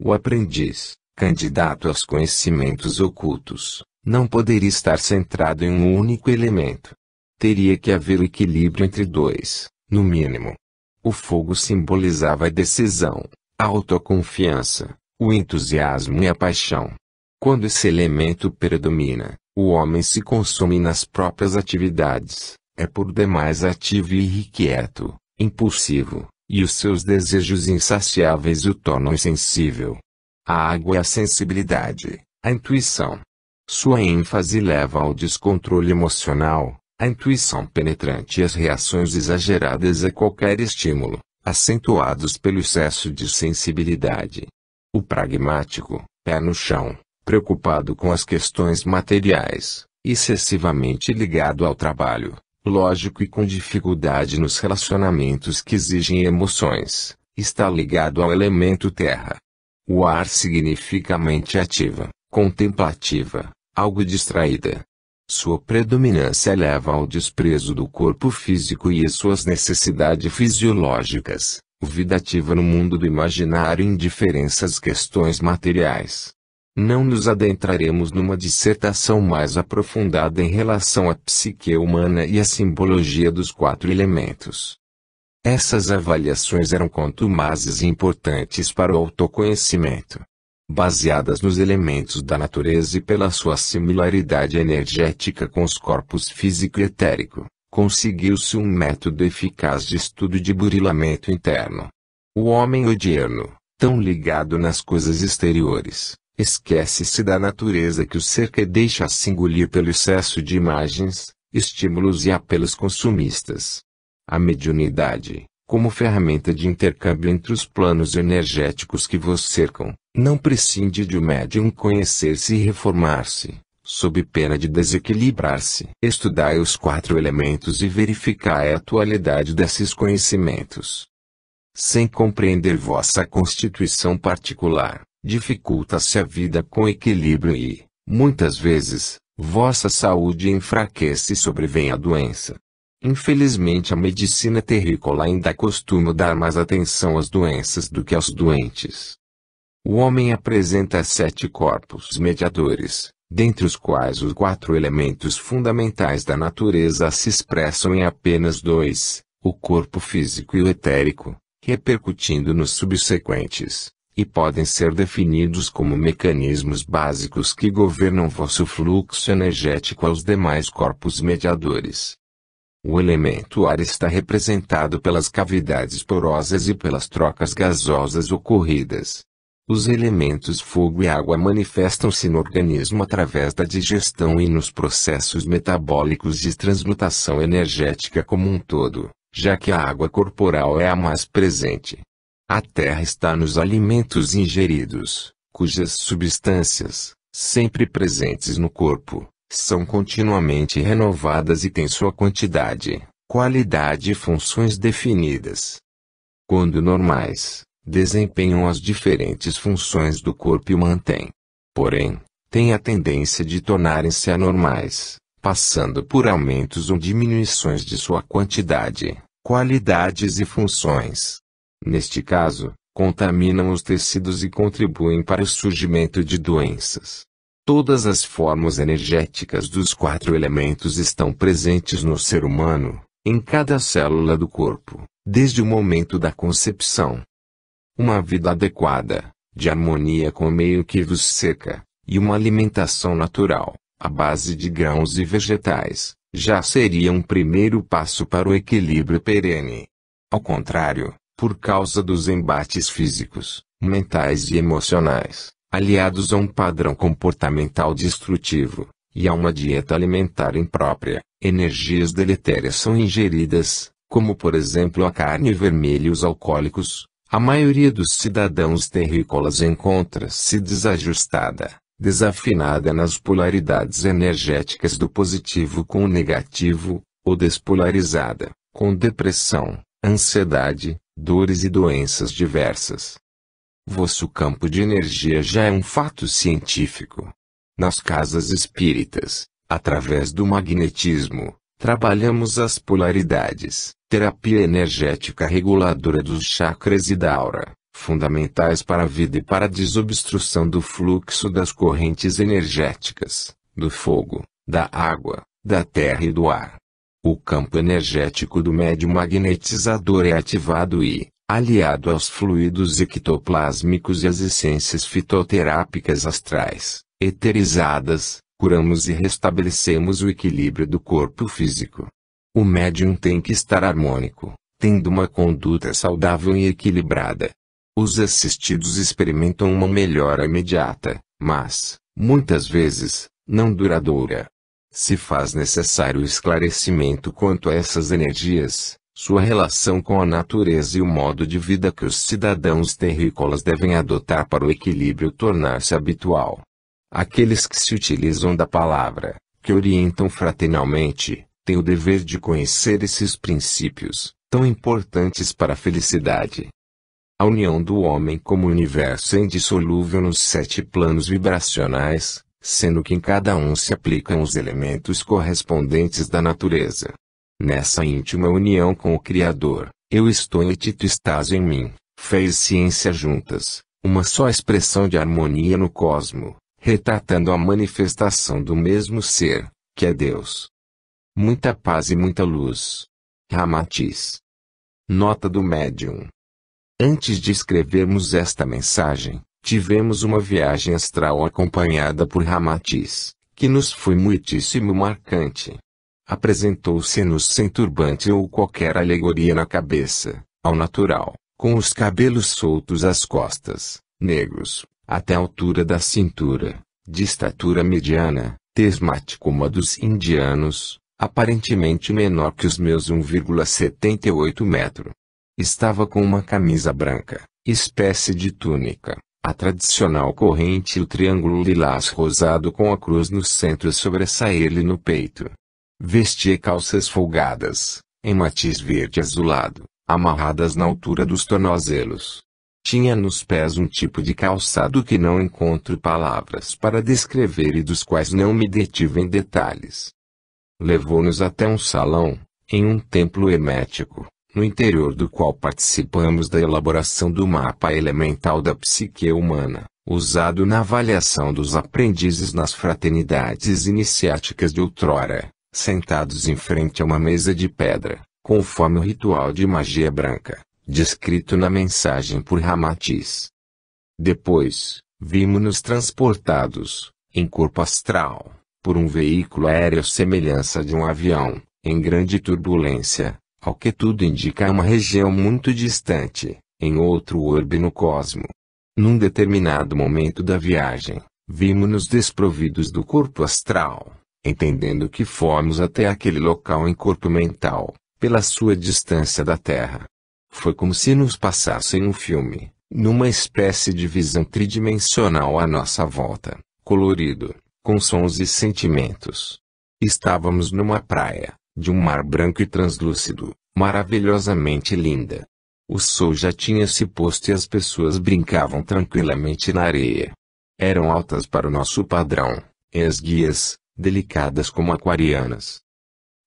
O aprendiz, candidato aos conhecimentos ocultos, não poderia estar centrado em um único elemento. Teria que haver o equilíbrio entre 2, no mínimo. O fogo simbolizava a decisão, a autoconfiança, o entusiasmo e a paixão. Quando esse elemento predomina, o homem se consome nas próprias atividades, é por demais ativo e irrequieto, impulsivo, e os seus desejos insaciáveis o tornam insensível. A água é a sensibilidade, a intuição. Sua ênfase leva ao descontrole emocional, a intuição penetrante e as reações exageradas a qualquer estímulo, acentuados pelo excesso de sensibilidade. O pragmático, pé no chão, preocupado com as questões materiais, excessivamente ligado ao trabalho, lógico e com dificuldade nos relacionamentos que exigem emoções, está ligado ao elemento terra. O ar significa a mente ativa, contemplativa, algo distraída. Sua predominância leva ao desprezo do corpo físico e as suas necessidades fisiológicas, vida ativa no mundo do imaginário e indiferença às questões materiais. Não nos adentraremos numa dissertação mais aprofundada em relação à psique humana e à simbologia dos 4 elementos. Essas avaliações eram contumazes e importantes para o autoconhecimento. Baseadas nos elementos da natureza e pela sua similaridade energética com os corpos físico e etérico, conseguiu-se um método eficaz de estudo de burilamento interno. O homem odierno, tão ligado nas coisas exteriores, esquece-se da natureza que o cerca e deixa-se engolir pelo excesso de imagens, estímulos e apelos consumistas. A mediunidade, como ferramenta de intercâmbio entre os planos energéticos que vos cercam, não prescinde de o médium conhecer-se e reformar-se, sob pena de desequilibrar-se. Estudai os 4 elementos e verificai a atualidade desses conhecimentos. Sem compreender vossa constituição particular, dificulta-se a vida com equilíbrio e, muitas vezes, vossa saúde enfraquece e sobrevém a doença. Infelizmente a medicina terrícola ainda costuma dar mais atenção às doenças do que aos doentes. O homem apresenta 7 corpos mediadores, dentre os quais os 4 elementos fundamentais da natureza se expressam em apenas 2, o corpo físico e o etérico, repercutindo nos subsequentes, e podem ser definidos como mecanismos básicos que governam vosso fluxo energético aos demais corpos mediadores. O elemento ar está representado pelas cavidades porosas e pelas trocas gasosas ocorridas. Os elementos fogo e água manifestam-se no organismo através da digestão e nos processos metabólicos de transmutação energética como um todo, já que a água corporal é a mais presente. A terra está nos alimentos ingeridos, cujas substâncias, sempre presentes no corpo, são continuamente renovadas e têm sua quantidade, qualidade e funções definidas. Quando normais, desempenham as diferentes funções do corpo e mantêm. Porém, têm a tendência de tornarem-se anormais, passando por aumentos ou diminuições de sua quantidade, qualidades e funções. Neste caso, contaminam os tecidos e contribuem para o surgimento de doenças. Todas as formas energéticas dos 4 elementos estão presentes no ser humano, em cada célula do corpo, desde o momento da concepção. Uma vida adequada, de harmonia com o meio que vos cerca, e uma alimentação natural, à base de grãos e vegetais, já seria um primeiro passo para o equilíbrio perene. Ao contrário, por causa dos embates físicos, mentais e emocionais, aliados a um padrão comportamental destrutivo, e a uma dieta alimentar imprópria, energias deletérias são ingeridas, como por exemplo a carne vermelha e os alcoólicos. A maioria dos cidadãos terrícolas encontra-se desajustada, desafinada nas polaridades energéticas do positivo com o negativo, ou despolarizada, com depressão, ansiedade, dores e doenças diversas. Vosso campo de energia já é um fato científico. Nas casas espíritas, através do magnetismo, trabalhamos as polaridades, terapia energética reguladora dos chakras e da aura, fundamentais para a vida e para a desobstrução do fluxo das correntes energéticas, do fogo, da água, da terra e do ar. O campo energético do médium magnetizador é ativado e, aliado aos fluidos ectoplásmicos e às essências fitoterápicas astrais, eterizadas, curamos e restabelecemos o equilíbrio do corpo físico. O médium tem que estar harmônico, tendo uma conduta saudável e equilibrada. Os assistidos experimentam uma melhora imediata, mas, muitas vezes, não duradoura. Se faz necessário esclarecimento quanto a essas energias, sua relação com a natureza e o modo de vida que os cidadãos terrícolas devem adotar para o equilíbrio tornar-se habitual. Aqueles que se utilizam da palavra, que orientam fraternalmente, têm o dever de conhecer esses princípios, tão importantes para a felicidade. A união do homem como universo é indissolúvel nos 7 planos vibracionais, sendo que em cada um se aplicam os elementos correspondentes da natureza. Nessa íntima união com o Criador, eu estou em ti, tu estás em mim, fé e ciência juntas, uma só expressão de harmonia no cosmo, retratando a manifestação do mesmo ser, que é Deus. Muita paz e muita luz. Ramatiz. Nota do médium. Antes de escrevermos esta mensagem, tivemos uma viagem astral acompanhada por Ramatiz, que nos foi muitíssimo marcante. Apresentou-se-nos sem turbante ou qualquer alegoria na cabeça, ao natural, com os cabelos soltos às costas, negros, até a altura da cintura, de estatura mediana, tez-mate como a dos indianos, aparentemente menor que os meus 1,78 metro. Estava com uma camisa branca, espécie de túnica, a tradicional corrente e o triângulo lilás rosado com a cruz no centro sobressair-lhe no peito. Vestia calças folgadas, em matiz verde azulado, amarradas na altura dos tornozelos. Tinha nos pés um tipo de calçado que não encontro palavras para descrever e dos quais não me detive em detalhes. Levou-nos até um salão, em um templo hermético, no interior do qual participamos da elaboração do mapa elemental da psique humana, usado na avaliação dos aprendizes nas fraternidades iniciáticas de outrora, sentados em frente a uma mesa de pedra, conforme o ritual de magia branca, descrito na mensagem por Ramatiz. Depois, vimos-nos transportados, em corpo astral, por um veículo aéreo semelhança de um avião, em grande turbulência, ao que tudo indica uma região muito distante, em outro orbe no cosmo. Num determinado momento da viagem, vimos-nos desprovidos do corpo astral, entendendo que fomos até aquele local em corpo mental, pela sua distância da Terra. Foi como se nos passassem um filme, numa espécie de visão tridimensional à nossa volta, colorido, com sons e sentimentos. Estávamos numa praia, de um mar branco e translúcido, maravilhosamente linda. O sol já tinha se posto e as pessoas brincavam tranquilamente na areia. Eram altas para o nosso padrão, esguias, delicadas como aquarianas.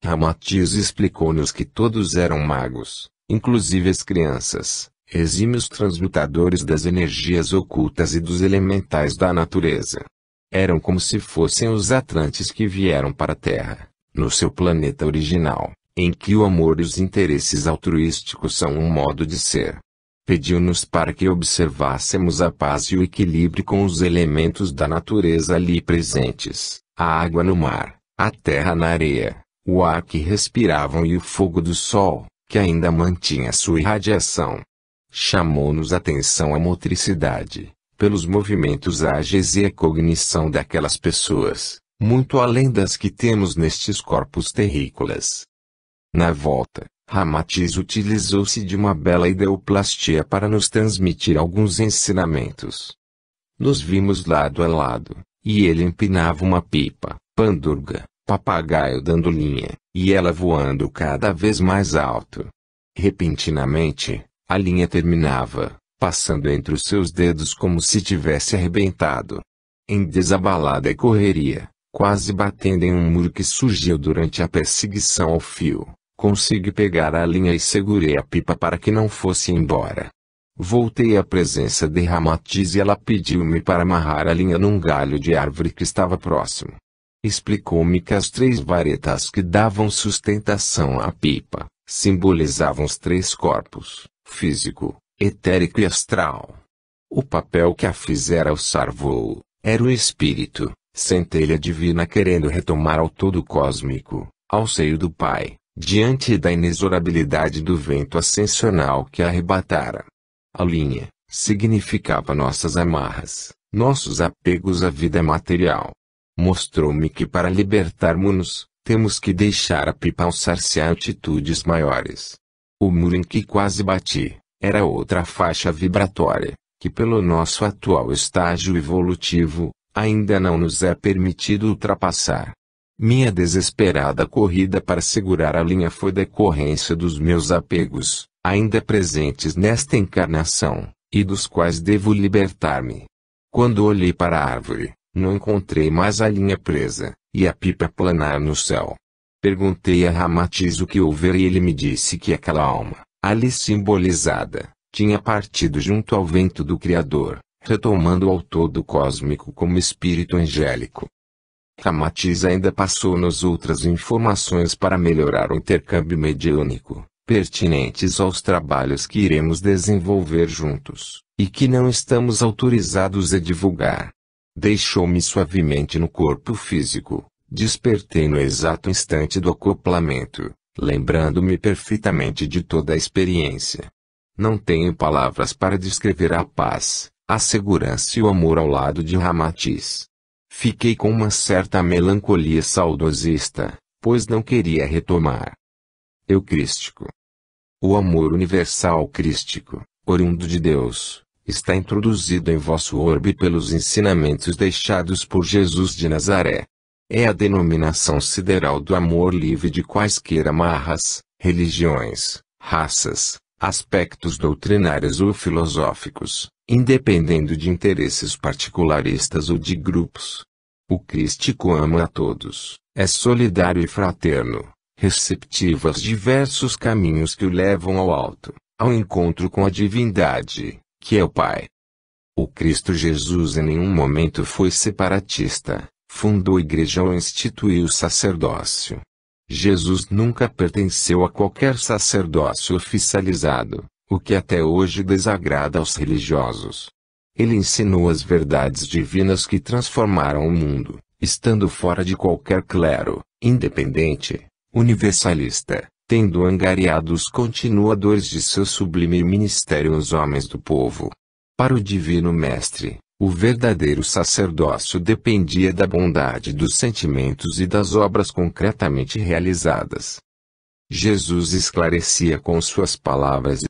Ramatiz explicou-nos que todos eram magos, inclusive as crianças, exímios transmutadores das energias ocultas e dos elementais da natureza. Eram como se fossem os Atlantes que vieram para a Terra, no seu planeta original, em que o amor e os interesses altruísticos são um modo de ser. Pediu-nos para que observássemos a paz e o equilíbrio com os elementos da natureza ali presentes, a água no mar, a terra na areia, o ar que respiravam e o fogo do sol, que ainda mantinha sua irradiação. Chamou-nos a atenção a motricidade, pelos movimentos ágeis e a cognição daquelas pessoas, muito além das que temos nestes corpos terrícolas. Na volta, Ramatiz utilizou-se de uma bela ideoplastia para nos transmitir alguns ensinamentos. Nos vimos lado a lado, e ele empinava uma pipa, pandurga, papagaio dando linha, e ela voando cada vez mais alto. Repentinamente, a linha terminava, passando entre os seus dedos como se tivesse arrebentado. Em desabalada correria, quase batendo em um muro que surgiu durante a perseguição ao fio, consegui pegar a linha e segurei a pipa para que não fosse embora. Voltei à presença de Ramatiz e ela pediu-me para amarrar a linha num galho de árvore que estava próximo. Explicou-me que as 3 varetas que davam sustentação à pipa, simbolizavam os 3 corpos, físico, etérico e astral. O papel que a fizera alçar voo, era o espírito, centelha divina querendo retomar ao todo cósmico, ao seio do Pai, diante da inexorabilidade do vento ascensional que a arrebatara. A linha, significava nossas amarras, nossos apegos à vida material. Mostrou-me que para libertarmos-nos, temos que deixar a pipa alçar-se a altitudes maiores. O muro em que quase bati, era outra faixa vibratória, que pelo nosso atual estágio evolutivo, ainda não nos é permitido ultrapassar. Minha desesperada corrida para segurar a linha foi decorrência dos meus apegos, ainda presentes nesta encarnação, e dos quais devo libertar-me. Quando olhei para a árvore, não encontrei mais a linha presa, e a pipa planar no céu. Perguntei a Ramatiz o que houvera e ele me disse que aquela alma, ali simbolizada, tinha partido junto ao vento do Criador, retomando ao todo cósmico como espírito angélico. Ramatiz ainda passou-nos outras informações para melhorar o intercâmbio mediúnico, pertinentes aos trabalhos que iremos desenvolver juntos, e que não estamos autorizados a divulgar. Deixou-me suavemente no corpo físico, despertei no exato instante do acoplamento, lembrando-me perfeitamente de toda a experiência. Não tenho palavras para descrever a paz, a segurança e o amor ao lado de Ramatiz. Fiquei com uma certa melancolia saudosista, pois não queria retomar. Eucrístico. O amor universal crístico, oriundo de Deus, está introduzido em vosso orbe pelos ensinamentos deixados por Jesus de Nazaré. É a denominação sideral do amor livre de quaisquer amarras, religiões, raças, aspectos doutrinários ou filosóficos, independendo de interesses particularistas ou de grupos. O crístico ama a todos, é solidário e fraterno, receptivo aos diversos caminhos que o levam ao alto, ao encontro com a divindade, que é o Pai. O Cristo Jesus em nenhum momento foi separatista, fundou igreja ou instituiu sacerdócio. Jesus nunca pertenceu a qualquer sacerdócio oficializado, o que até hoje desagrada aos religiosos. Ele ensinou as verdades divinas que transformaram o mundo, estando fora de qualquer clero, independente, universalista, tendo angariado os continuadores de seu sublime ministério os homens do povo. Para o Divino Mestre, o verdadeiro sacerdócio dependia da bondade dos sentimentos e das obras concretamente realizadas. Jesus esclarecia com suas palavras